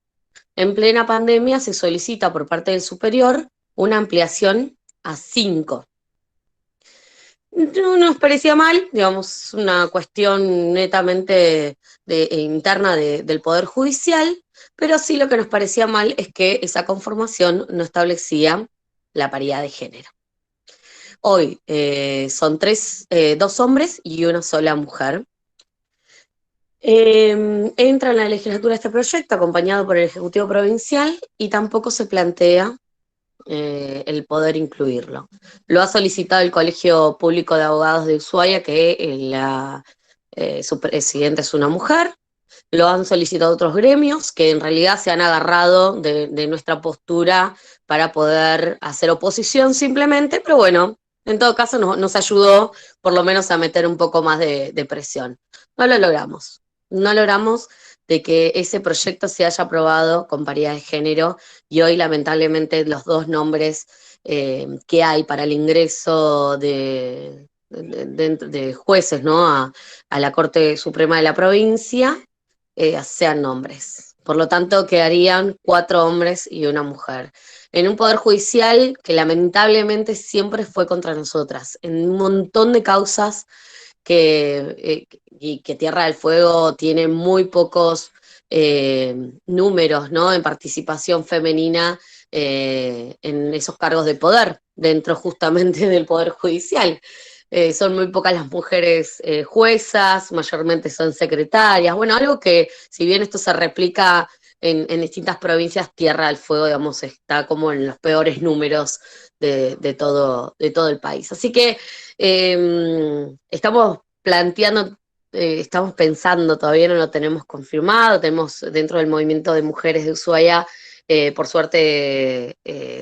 En plena pandemia se solicita por parte del superior una ampliación a 5. No nos parecía mal, digamos, una cuestión netamente interna del Poder Judicial, pero sí lo que nos parecía mal es que esa conformación no establecía la paridad de género. Hoy son 2 hombres y una sola mujer. Entra en la legislatura este proyecto acompañado por el Ejecutivo Provincial y tampoco se plantea el poder incluirlo. Lo ha solicitado el Colegio Público de Abogados de Ushuaia, que su presidente es una mujer. Lo han solicitado otros gremios que en realidad se han agarrado de nuestra postura para poder hacer oposición simplemente, pero bueno, en todo caso nos ayudó por lo menos a meter un poco más de presión. No lo logramos. No logramos de que ese proyecto se haya aprobado con paridad de género y hoy lamentablemente los 2 nombres que hay para el ingreso de jueces, ¿no? a la Corte Suprema de la provincia sean hombres. Por lo tanto, quedarían 4 hombres y una mujer. En un poder judicial que lamentablemente siempre fue contra nosotras, en un montón de causas y que Tierra del Fuego tiene muy pocos números, ¿no? En participación femenina en esos cargos de poder, dentro justamente del Poder Judicial. Son muy pocas las mujeres juezas, mayormente son secretarias. Bueno, algo que, si bien esto se replica en distintas provincias, Tierra del Fuego, digamos, está como en los peores números de todo el país. Así que estamos planteando, estamos pensando, todavía no lo tenemos confirmado, tenemos dentro del movimiento de mujeres de Ushuaia, por suerte,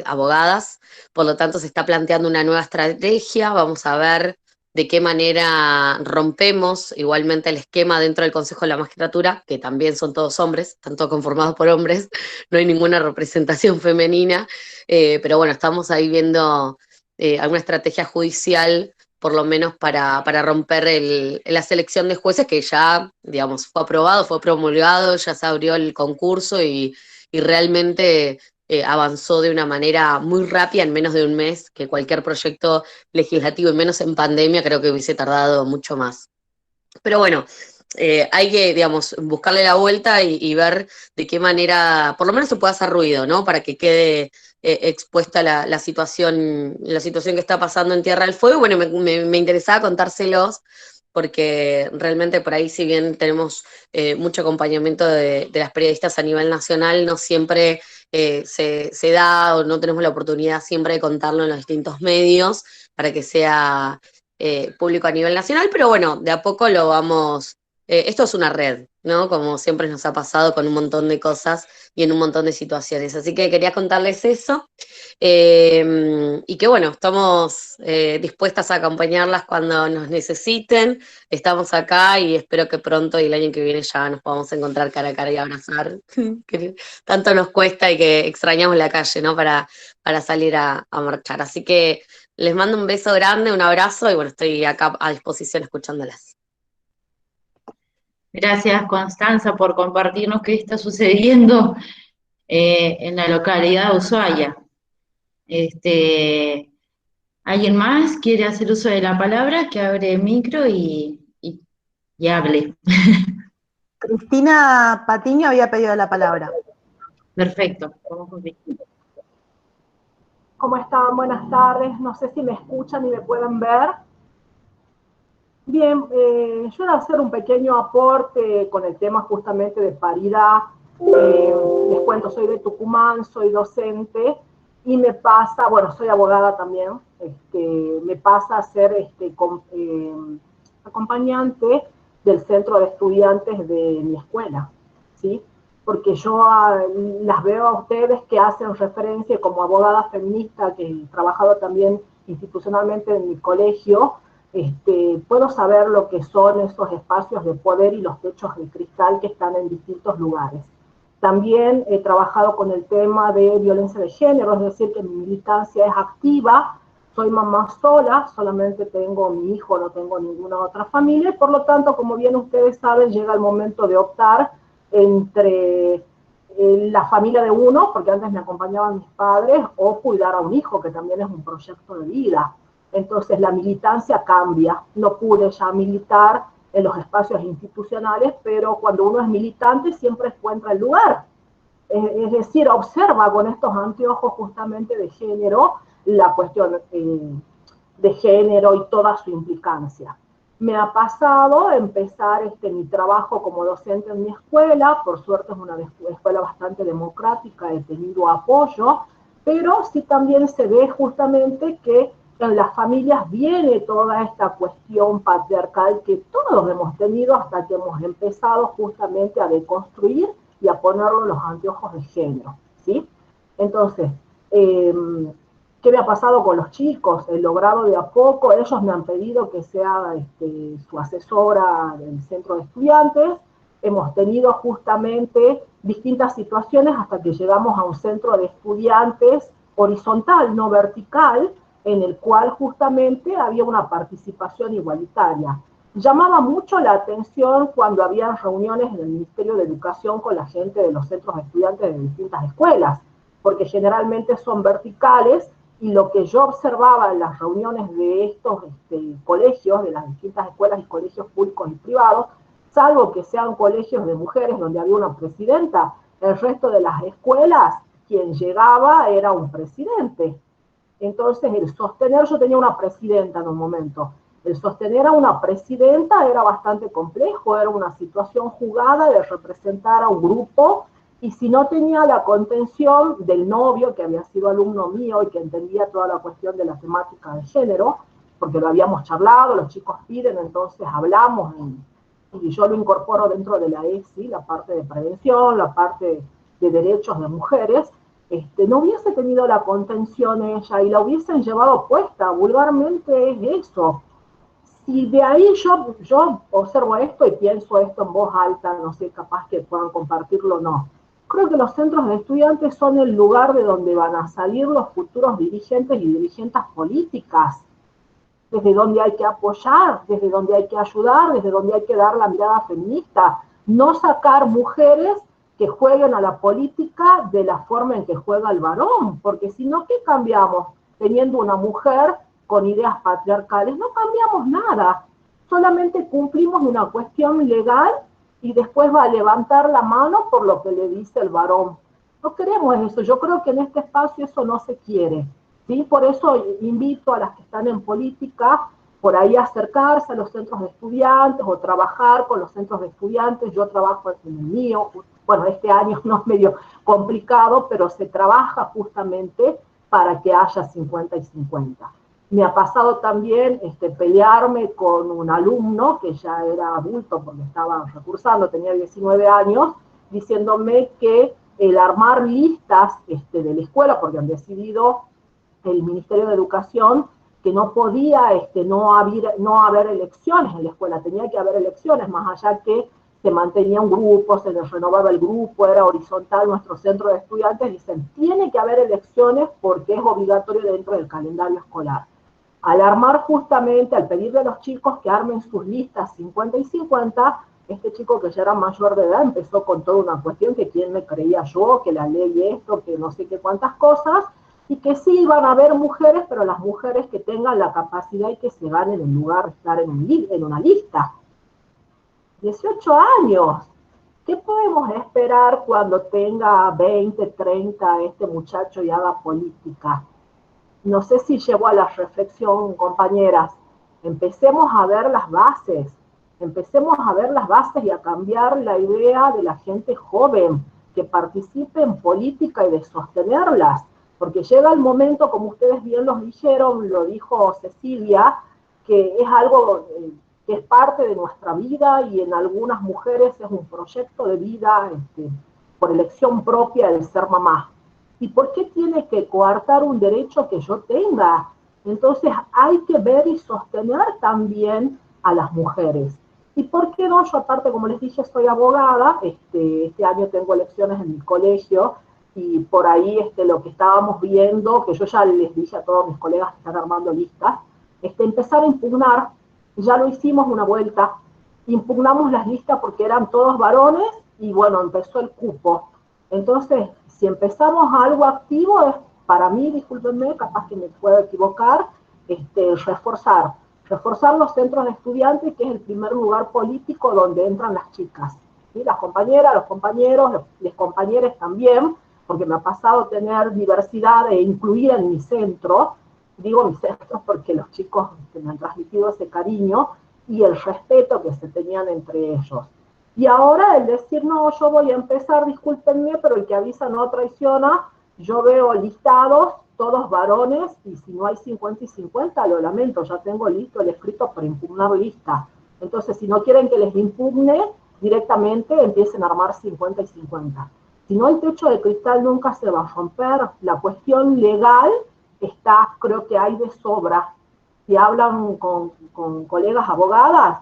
abogadas, por lo tanto se está planteando una nueva estrategia, vamos a ver de qué manera rompemos igualmente el esquema dentro del Consejo de la Magistratura, que también son todos hombres, están todos conformados por hombres, no hay ninguna representación femenina, pero bueno, estamos ahí viendo alguna estrategia judicial por lo menos para romper la selección de jueces que ya, digamos, fue aprobado, fue promulgado, ya se abrió el concurso y realmente avanzó de una manera muy rápida, en menos de un mes, que cualquier proyecto legislativo, y menos en pandemia, creo que hubiese tardado mucho más. Pero bueno, hay que, digamos, buscarle la vuelta y ver de qué manera, por lo menos se puede hacer ruido, ¿no? Para que quede expuesta la situación que está pasando en Tierra del Fuego. Bueno, me interesaba contárselos, porque realmente por ahí, si bien tenemos mucho acompañamiento de las periodistas a nivel nacional, no siempre se da, o no tenemos la oportunidad siempre de contarlo en los distintos medios para que sea público a nivel nacional, pero bueno, de a poco lo vamos. Esto es una red, ¿no? Como siempre nos ha pasado con un montón de cosas y en un montón de situaciones. Así que quería contarles eso. Y que bueno, estamos dispuestas a acompañarlas cuando nos necesiten. Estamos acá y espero que pronto y el año que viene ya nos podamos encontrar cara a cara y abrazar, que tanto nos cuesta y que extrañamos la calle, ¿no? Para salir a marchar. Así que les mando un beso grande, un abrazo y bueno, estoy acá a disposición escuchándolas. Gracias, Constanza, por compartirnos qué está sucediendo en la localidad de Ushuaia. ¿Alguien más quiere hacer uso de la palabra? Que abre el micro y hable. Cristina Patiño había pedido la palabra. Perfecto. Vamos con Cristina. ¿Cómo están? Buenas tardes. No sé si me escuchan y me pueden ver. Bien, yo voy a hacer un pequeño aporte con el tema justamente de paridad. Les cuento, soy de Tucumán, soy docente y me pasa, bueno, soy abogada también, me pasa a ser acompañante del centro de estudiantes de mi escuela, ¿sí? Porque yo las veo a ustedes que hacen referencia como abogada feminista, que he trabajado también institucionalmente en mi colegio, puedo saber lo que son esos espacios de poder y los techos de cristal que están en distintos lugares. También he trabajado con el tema de violencia de género, es decir, que mi militancia es activa, soy mamá sola, solamente tengo mi hijo, no tengo ninguna otra familia, y por lo tanto, como bien ustedes saben, llega el momento de optar entre la familia de uno, porque antes me acompañaban mis padres, o cuidar a un hijo, que también es un proyecto de vida. Entonces la militancia cambia, no pude ya militar en los espacios institucionales, pero cuando uno es militante siempre encuentra el lugar. Es decir, observa con estos anteojos justamente de género la cuestión de género y toda su implicancia. Me ha pasado empezar mi trabajo como docente en mi escuela, por suerte es una escuela bastante democrática, he tenido apoyo, pero sí también se ve justamente que en las familias viene toda esta cuestión patriarcal que todos hemos tenido hasta que hemos empezado justamente a deconstruir y a ponerlo en los anteojos de género, ¿sí? Entonces, ¿qué me ha pasado con los chicos? He logrado de a poco, ellos me han pedido que sea su asesora del centro de estudiantes, hemos tenido justamente distintas situaciones hasta que llegamos a un centro de estudiantes horizontal, no vertical, en el cual justamente había una participación igualitaria. Llamaba mucho la atención cuando había reuniones en el Ministerio de Educación con la gente de los centros de estudiantes de distintas escuelas, porque generalmente son verticales, y lo que yo observaba en las reuniones de estos colegios, de las distintas escuelas y colegios públicos y privados, salvo que sean colegios de mujeres donde había una presidenta, el resto de las escuelas, quien llegaba era un presidente. Entonces, el sostener, yo tenía una presidenta en un momento, el sostener a una presidenta era bastante complejo, era una situación jugada de representar a un grupo, y si no tenía la contención del novio, que había sido alumno mío y que entendía toda la cuestión de la temática de género, porque lo habíamos charlado, los chicos piden, entonces hablamos, y yo lo incorporo dentro de la ESI, la parte de prevención, la parte de derechos de mujeres, no hubiese tenido la contención ella y la hubiesen llevado puesta, vulgarmente es eso. Si de ahí yo observo esto y pienso esto en voz alta, no sé, capaz que puedan compartirlo o no. Creo que los centros de estudiantes son el lugar de donde van a salir los futuros dirigentes y dirigentes políticas. desde donde hay que apoyar, desde donde hay que ayudar, desde donde hay que dar la mirada feminista, no sacar mujeres que jueguen a la política de la forma en que juega el varón, porque si no, ¿qué cambiamos? Teniendo una mujer con ideas patriarcales, no cambiamos nada, solamente cumplimos una cuestión legal y después va a levantar la mano por lo que le dice el varón. No queremos eso, yo creo que en este espacio eso no se quiere, ¿sí? Por eso invito a las que están en política, por ahí a acercarse a los centros de estudiantes o trabajar con los centros de estudiantes. Yo trabajo en el mío, bueno, este año no es medio complicado, pero se trabaja justamente para que haya 50 y 50. Me ha pasado también pelearme con un alumno que ya era adulto porque estaba recursando, tenía 19 años, diciéndome que el armar listas de la escuela, porque han decidido el Ministerio de Educación que no podía no haber elecciones en la escuela, tenía que haber elecciones, más allá que se mantenía un grupo, se les renovaba el grupo, era horizontal nuestro centro de estudiantes, dicen, tiene que haber elecciones porque es obligatorio dentro del calendario escolar. Al armar justamente, al pedirle a los chicos que armen sus listas 50 y 50, este chico que ya era mayor de edad empezó con toda una cuestión que quién me creía yo, que la ley esto, que no sé qué cuántas cosas, y que sí iban a haber mujeres, pero las mujeres que tengan la capacidad y que se ganen el lugar de estar en una lista. 18 años. ¿Qué podemos esperar cuando tenga 20, 30 este muchacho y haga política? No sé si llegó a la reflexión, compañeras. Empecemos a ver las bases. Empecemos a ver las bases y a cambiar la idea de la gente joven que participe en política y de sostenerlas. Porque llega el momento, como ustedes bien los dijeron, lo dijo Cecilia, que es algo que es parte de nuestra vida y en algunas mujeres es un proyecto de vida por elección propia de ser mamá. ¿Y por qué tiene que coartar un derecho que yo tenga? Entonces hay que ver y sostener también a las mujeres. ¿Y por qué no? Yo aparte, como les dije, soy abogada, este año tengo elecciones en mi colegio, y por ahí lo que estábamos viendo, que yo ya les dije a todos mis colegas que están armando listas, empezar a impugnar, ya lo hicimos una vuelta, impugnamos las listas porque eran todos varones, y bueno, empezó el cupo. Entonces, si empezamos algo activo, es para mí, discúlpenme, capaz que me puedo equivocar, reforzar los centros de estudiantes, que es el primer lugar político donde entran las chicas, ¿sí? Las compañeras, los compañeros, las compañeras también, porque me ha pasado tener diversidad e incluir en mi centro, digo mi centro porque los chicos me han transmitido ese cariño y el respeto que se tenían entre ellos. Y ahora el decir, no, yo voy a empezar, discúlpenme, pero el que avisa no traiciona, yo veo listados, todos varones, y si no hay 50 y 50, lo lamento, ya tengo listo el escrito para impugnar lista. Entonces, si no quieren que les impugne, directamente empiecen a armar 50 y 50. Si no, el techo de cristal nunca se va a romper. La cuestión legal está, creo que hay de sobra. Si hablan con colegas abogadas,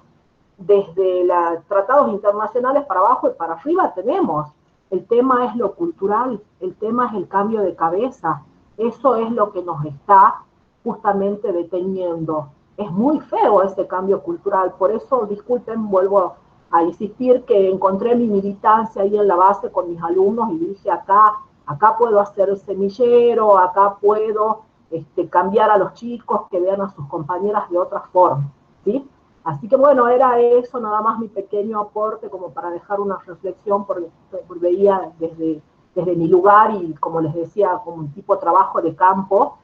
desde tratados internacionales para abajo y para arriba tenemos. El tema es lo cultural, el tema es el cambio de cabeza. Eso es lo que nos está justamente deteniendo. Es muy feo ese cambio cultural, por eso, disculpen, vuelvo a insistir que encontré mi militancia ahí en la base con mis alumnos y dije, acá puedo hacer el semillero, acá puedo cambiar a los chicos, que vean a sus compañeras de otra forma, ¿sí? Así que bueno, era eso nada más mi pequeño aporte como para dejar una reflexión, porque veía desde mi lugar y como les decía, como un tipo de trabajo de campo,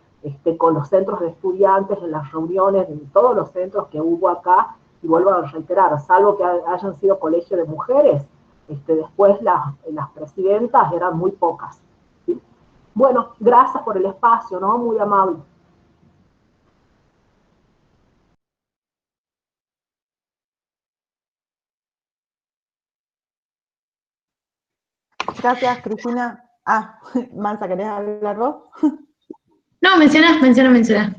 con los centros de estudiantes, en las reuniones de todos los centros que hubo acá, y vuelvo a reiterar, salvo que hayan sido colegios de mujeres, después las presidentas eran muy pocas, ¿sí? Bueno, gracias por el espacio, ¿no? Muy amable. Gracias, Cristina. Mansa, ¿querés hablar vos? No, menciona.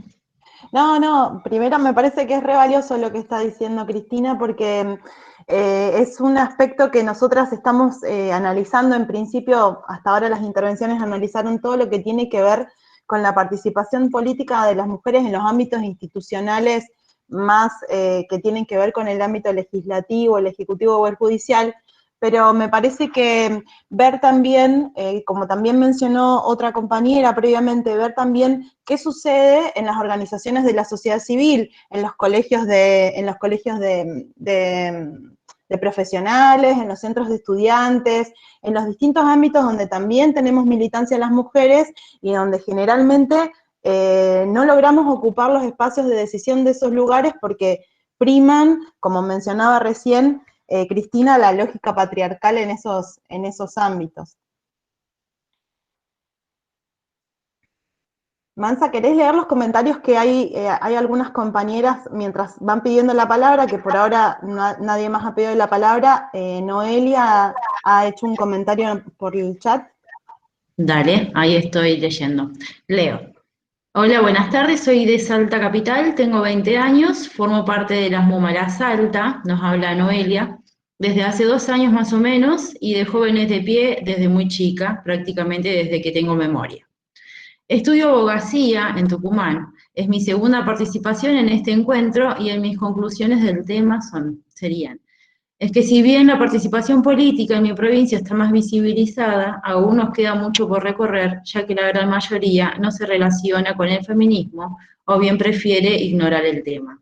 No, primero me parece que es re valioso lo que está diciendo Cristina, porque es un aspecto que nosotras estamos analizando. En principio, hasta ahora las intervenciones analizaron todo lo que tiene que ver con la participación política de las mujeres en los ámbitos institucionales más que tienen que ver con el ámbito legislativo, el ejecutivo o el judicial, pero me parece que ver también, como también mencionó otra compañera previamente, ver también qué sucede en las organizaciones de la sociedad civil, en los colegios de profesionales, en los centros de estudiantes, en los distintos ámbitos donde también tenemos militancia las mujeres y donde generalmente no logramos ocupar los espacios de decisión de esos lugares porque priman, como mencionaba recién Cristina, la lógica patriarcal en esos ámbitos. Mansa, ¿querés leer los comentarios que hay algunas compañeras mientras van pidiendo la palabra, que por ahora nadie más ha pedido la palabra? Noelia ha hecho un comentario por el chat. Dale, ahí estoy leyendo. Leo. Hola, buenas tardes, soy de Salta Capital, tengo 20 años, formo parte de las Mumalá Salta, nos habla Noelia, desde hace 2 años más o menos, y de Jóvenes de Pie desde muy chica, prácticamente desde que tengo memoria. Estudio abogacía en Tucumán, es mi segunda participación en este encuentro y en mis conclusiones del tema serían, es que si bien la participación política en mi provincia está más visibilizada, aún nos queda mucho por recorrer, ya que la gran mayoría no se relaciona con el feminismo o bien prefiere ignorar el tema.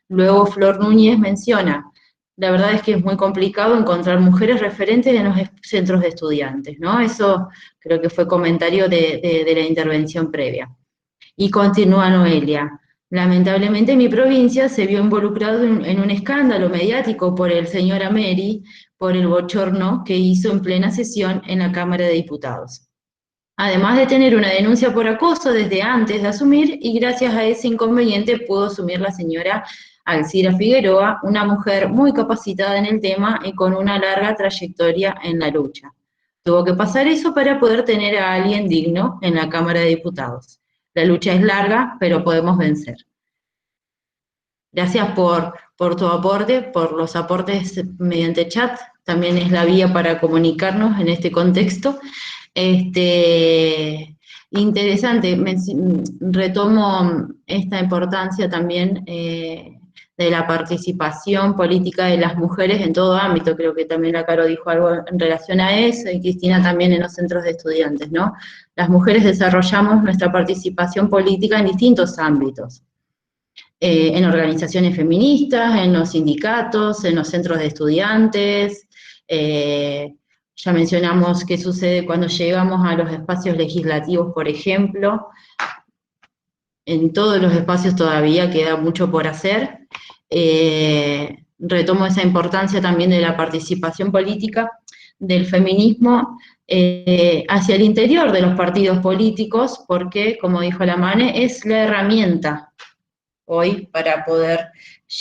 Luego Flor Núñez menciona, la verdad es que es muy complicado encontrar mujeres referentes en los centros de estudiantes, ¿no? Eso creo que fue comentario de la intervención previa. Y continúa Noelia. Lamentablemente mi provincia se vio involucrado en un escándalo mediático por el señor Ameri, por el bochorno que hizo en plena sesión en la Cámara de Diputados. Además de tener una denuncia por acoso desde antes de asumir, y gracias a ese inconveniente pudo asumir la señora Alcira Figueroa, una mujer muy capacitada en el tema y con una larga trayectoria en la lucha. Tuvo que pasar eso para poder tener a alguien digno en la Cámara de Diputados. La lucha es larga, pero podemos vencer. Gracias por tu aporte, por los aportes mediante chat, también es la vía para comunicarnos en este contexto. Interesante, retomo esta importancia también de la participación política de las mujeres en todo ámbito, creo que también la Caro dijo algo en relación a eso, y Cristina también en los centros de estudiantes, ¿no? Las mujeres desarrollamos nuestra participación política en distintos ámbitos, en organizaciones feministas, en los sindicatos, en los centros de estudiantes, ya mencionamos qué sucede cuando llegamos a los espacios legislativos, por ejemplo. En todos los espacios todavía queda mucho por hacer. Retomo esa importancia también de la participación política del feminismo hacia el interior de los partidos políticos, porque, como dijo la Mane, es la herramienta hoy para poder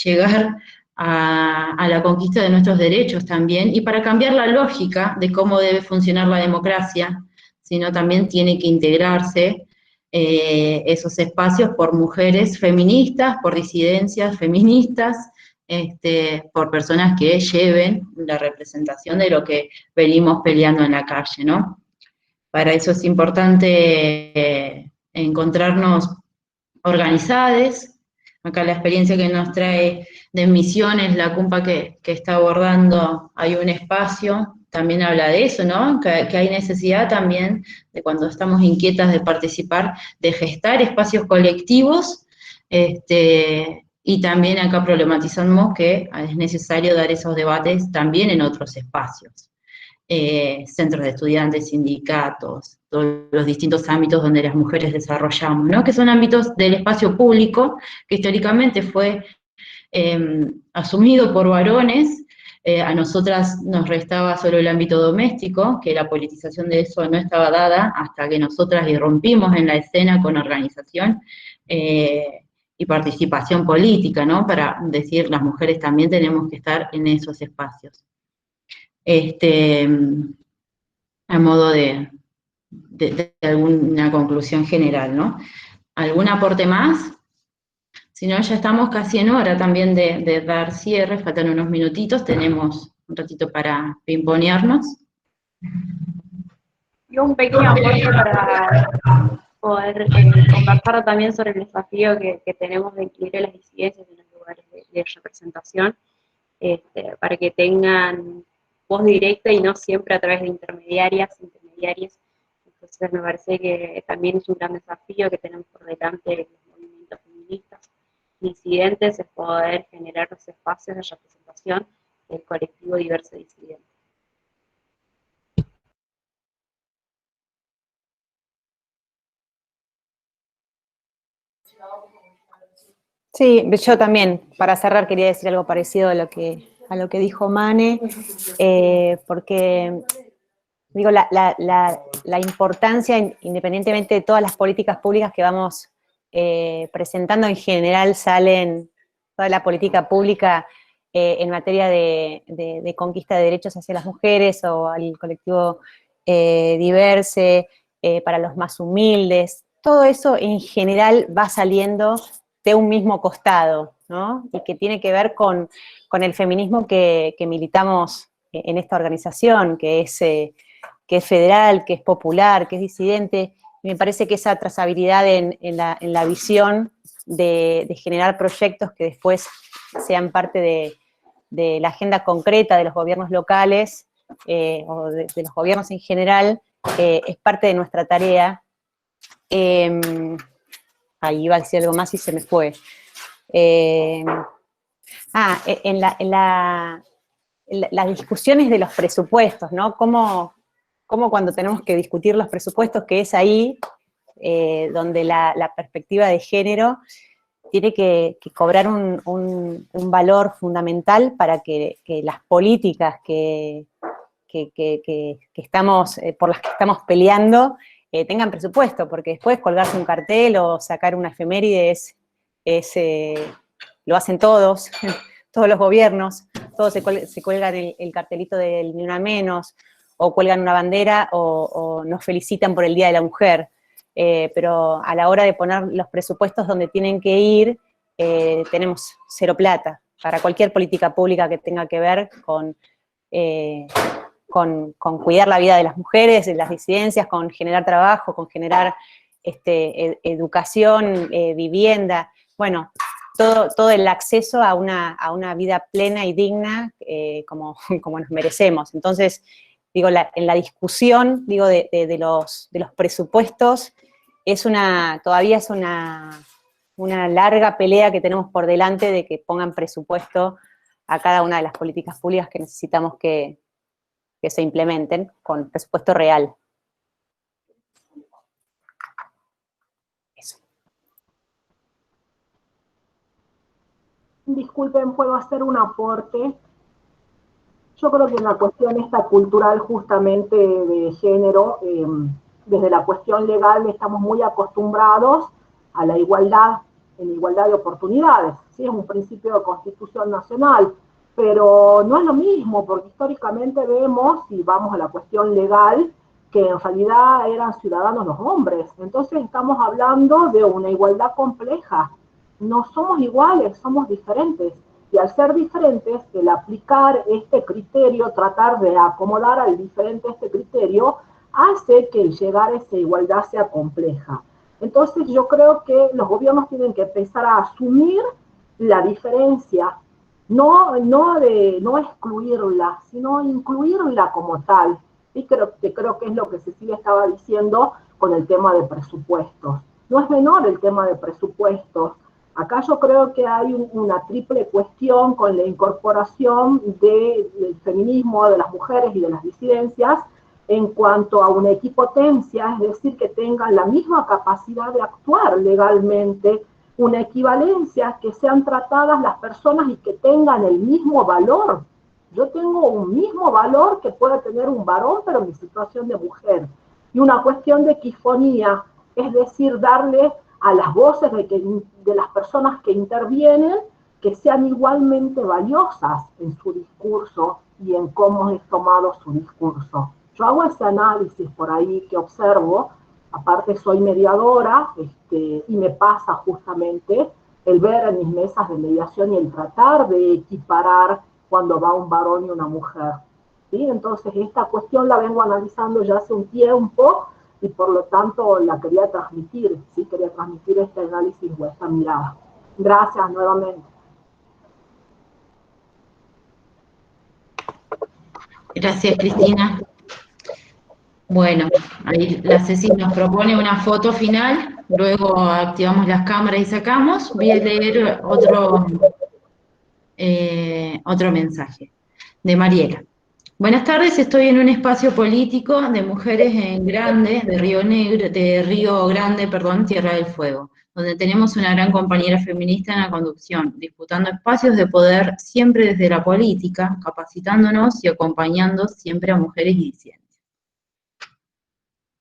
llegar a la conquista de nuestros derechos también, y para cambiar la lógica de cómo debe funcionar la democracia, sino también tiene que integrarse esos espacios por mujeres feministas, por disidencias feministas, por personas que lleven la representación de lo que venimos peleando en la calle, ¿no? Para eso es importante encontrarnos organizadas. Acá la experiencia que nos trae de Misiones, la CUMPA que está abordando, hay un espacio, también habla de eso, ¿no? Que hay necesidad también, de cuando estamos inquietas de participar, de gestar espacios colectivos, y también acá problematizamos que es necesario dar esos debates también en otros espacios. Centros de estudiantes, sindicatos, todos los distintos ámbitos donde las mujeres desarrollamos, ¿no? Que son ámbitos del espacio público, que históricamente fue asumido por varones. A nosotras nos restaba solo el ámbito doméstico, que la politización de eso no estaba dada hasta que nosotras irrumpimos en la escena con organización y participación política, ¿no? Para decir, las mujeres también tenemos que estar en esos espacios. A modo de alguna conclusión general, ¿no? ¿Algún aporte más? Si no, ya estamos casi en hora también de dar cierre, faltan unos minutitos, tenemos un ratito para pimponearnos. Y un pequeño aporte para poder conversar también sobre el desafío que tenemos de incluir las disidencias en los de representación, para que tengan voz directa y no siempre a través de intermediarios. Entonces me parece que también es un gran desafío que tenemos por delante los movimientos feministas disidentes, es poder generar los espacios de representación del colectivo diverso disidente. Sí, yo también, para cerrar, quería decir algo parecido a lo que dijo Mane, porque, digo, la importancia, independientemente de todas las políticas públicas que vamos presentando, en general salen toda la política pública en materia de conquista de derechos hacia las mujeres o al colectivo diverso, para los más humildes, todo eso en general va saliendo de un mismo costado, ¿no? Y que tiene que ver con el feminismo que militamos en esta organización, que es federal, que es popular, que es disidente. Y me parece que esa trazabilidad en la visión de generar proyectos que después sean parte de la agenda concreta de los gobiernos locales o de los gobiernos en general, es parte de nuestra tarea. Ahí iba a decir algo más y se me fue. Las discusiones de los presupuestos, ¿no? Cómo cuando tenemos que discutir los presupuestos, que es ahí donde la perspectiva de género tiene que cobrar un valor fundamental para que las políticas que estamos, por las que estamos peleando, tengan presupuesto, porque después colgarse un cartel o sacar una efeméride lo hacen todos, todos los gobiernos, todos se cuelgan el cartelito del Ni Una Menos, o cuelgan una bandera, o nos felicitan por el Día de la Mujer, pero a la hora de poner los presupuestos donde tienen que ir, tenemos cero plata para cualquier política pública que tenga que ver con cuidar la vida de las mujeres, de las disidencias, con generar trabajo, con generar educación, vivienda, bueno, todo el acceso a una vida plena y digna como nos merecemos. Entonces, digo, en la discusión, digo, de los presupuestos, todavía es una larga pelea que tenemos por delante de que pongan presupuesto a cada una de las políticas públicas que necesitamos que se implementen con presupuesto real. Eso. Disculpen, ¿puedo hacer un aporte? Yo creo que en la cuestión esta cultural justamente de género, desde la cuestión legal estamos muy acostumbrados a la igualdad, en igualdad de oportunidades, ¿sí? Es un principio de Constitución Nacional, pero no es lo mismo, porque históricamente vemos, si vamos a la cuestión legal, que en realidad eran ciudadanos los hombres. Entonces estamos hablando de una igualdad compleja. No somos iguales, somos diferentes. Y al ser diferentes, el aplicar este criterio, tratar de acomodar al diferente este criterio, hace que el llegar a esa igualdad sea compleja. Entonces yo creo que los gobiernos tienen que empezar a asumir la diferencia, no excluirla, sino incluirla como tal. Y creo que es lo que Cecilia estaba diciendo con el tema de presupuestos. No es menor el tema de presupuestos. Acá yo creo que hay una triple cuestión con la incorporación del feminismo, de las mujeres y de las disidencias en cuanto a una equipotencia, es decir, que tengan la misma capacidad de actuar legalmente, una equivalencia, que sean tratadas las personas y que tengan el mismo valor. Yo tengo un mismo valor que puede tener un varón, pero en mi situación de mujer. Y una cuestión de equifonía, es decir, darle a las voces de las personas que intervienen, que sean igualmente valiosas en su discurso y en cómo es tomado su discurso. Yo hago ese análisis por ahí que observo, aparte soy mediadora, y me pasa justamente el ver en mis mesas de mediación y el tratar de equiparar cuando va un varón y una mujer. ¿Sí? Entonces esta cuestión la vengo analizando ya hace un tiempo, y por lo tanto la quería transmitir, ¿sí? Quería transmitir este análisis o esta mirada. Gracias nuevamente. Gracias, Cristina. Bueno, ahí la Ceci nos propone una foto final, luego activamos las cámaras y sacamos. Voy a leer otro mensaje de Mariela. Buenas tardes, estoy en un espacio político de mujeres en Grande, de Río Grande, Tierra del Fuego, donde tenemos una gran compañera feminista en la conducción, disputando espacios de poder siempre desde la política, capacitándonos y acompañando siempre a mujeres y disidencias.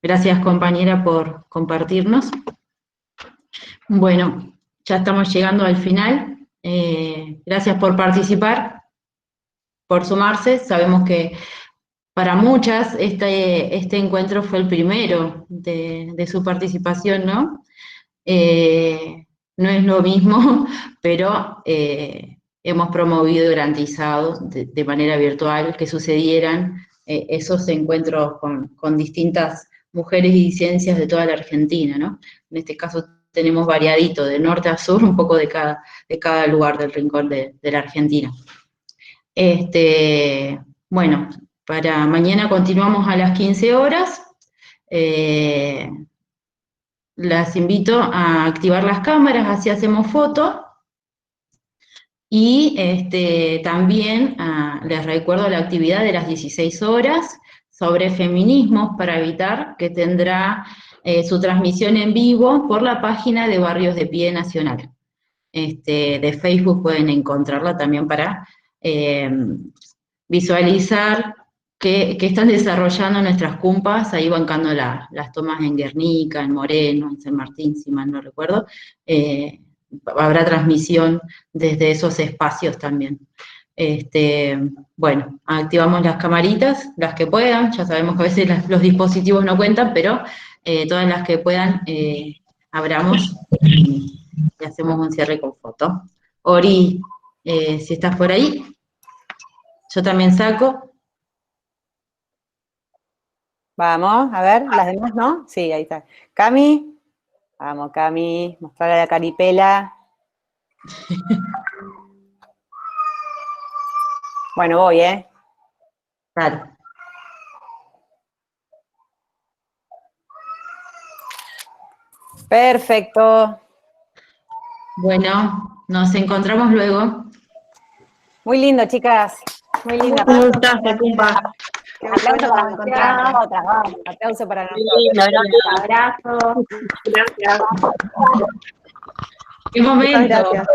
Gracias, compañera, por compartirnos. Bueno, ya estamos llegando al final. Gracias por participar, por sumarse. Sabemos que para muchas este encuentro fue el primero de su participación, ¿no? No es lo mismo, pero hemos promovido y garantizado de manera virtual que sucedieran esos encuentros con distintas mujeres y disidencias de toda la Argentina, ¿no? En este caso tenemos variadito, de norte a sur, un poco de cada lugar del rincón de la Argentina. Bueno, para mañana continuamos a las 15 horas. Las invito a activar las cámaras, así hacemos foto. Y también les recuerdo la actividad de las 16 horas sobre feminismos para evitar, que tendrá su transmisión en vivo por la página de Barrios de Pie Nacional. De Facebook pueden encontrarla también para visualizar que están desarrollando nuestras cumpas, ahí bancando las tomas en Guernica, en Moreno, en San Martín, si mal no recuerdo. Habrá transmisión desde esos espacios también. Bueno, activamos las camaritas, las que puedan, ya sabemos que a veces los dispositivos no cuentan, pero todas las que puedan, abramos y hacemos un cierre con foto. Ori, si estás por ahí, yo también saco. Vamos, a ver, las demás, ¿no? Sí, ahí está. Cami, vamos, Cami, mostrarle la caripela. Bueno, voy, ¿eh? Claro. Perfecto. Bueno, nos encontramos luego. Muy lindo, chicas. Muy lindo. Un gustazo, Cumpa. Aplauso para nosotras, vamos. Aplauso para nosotros. Un abrazo. Gracias. ¡Qué momento! Muchas gracias.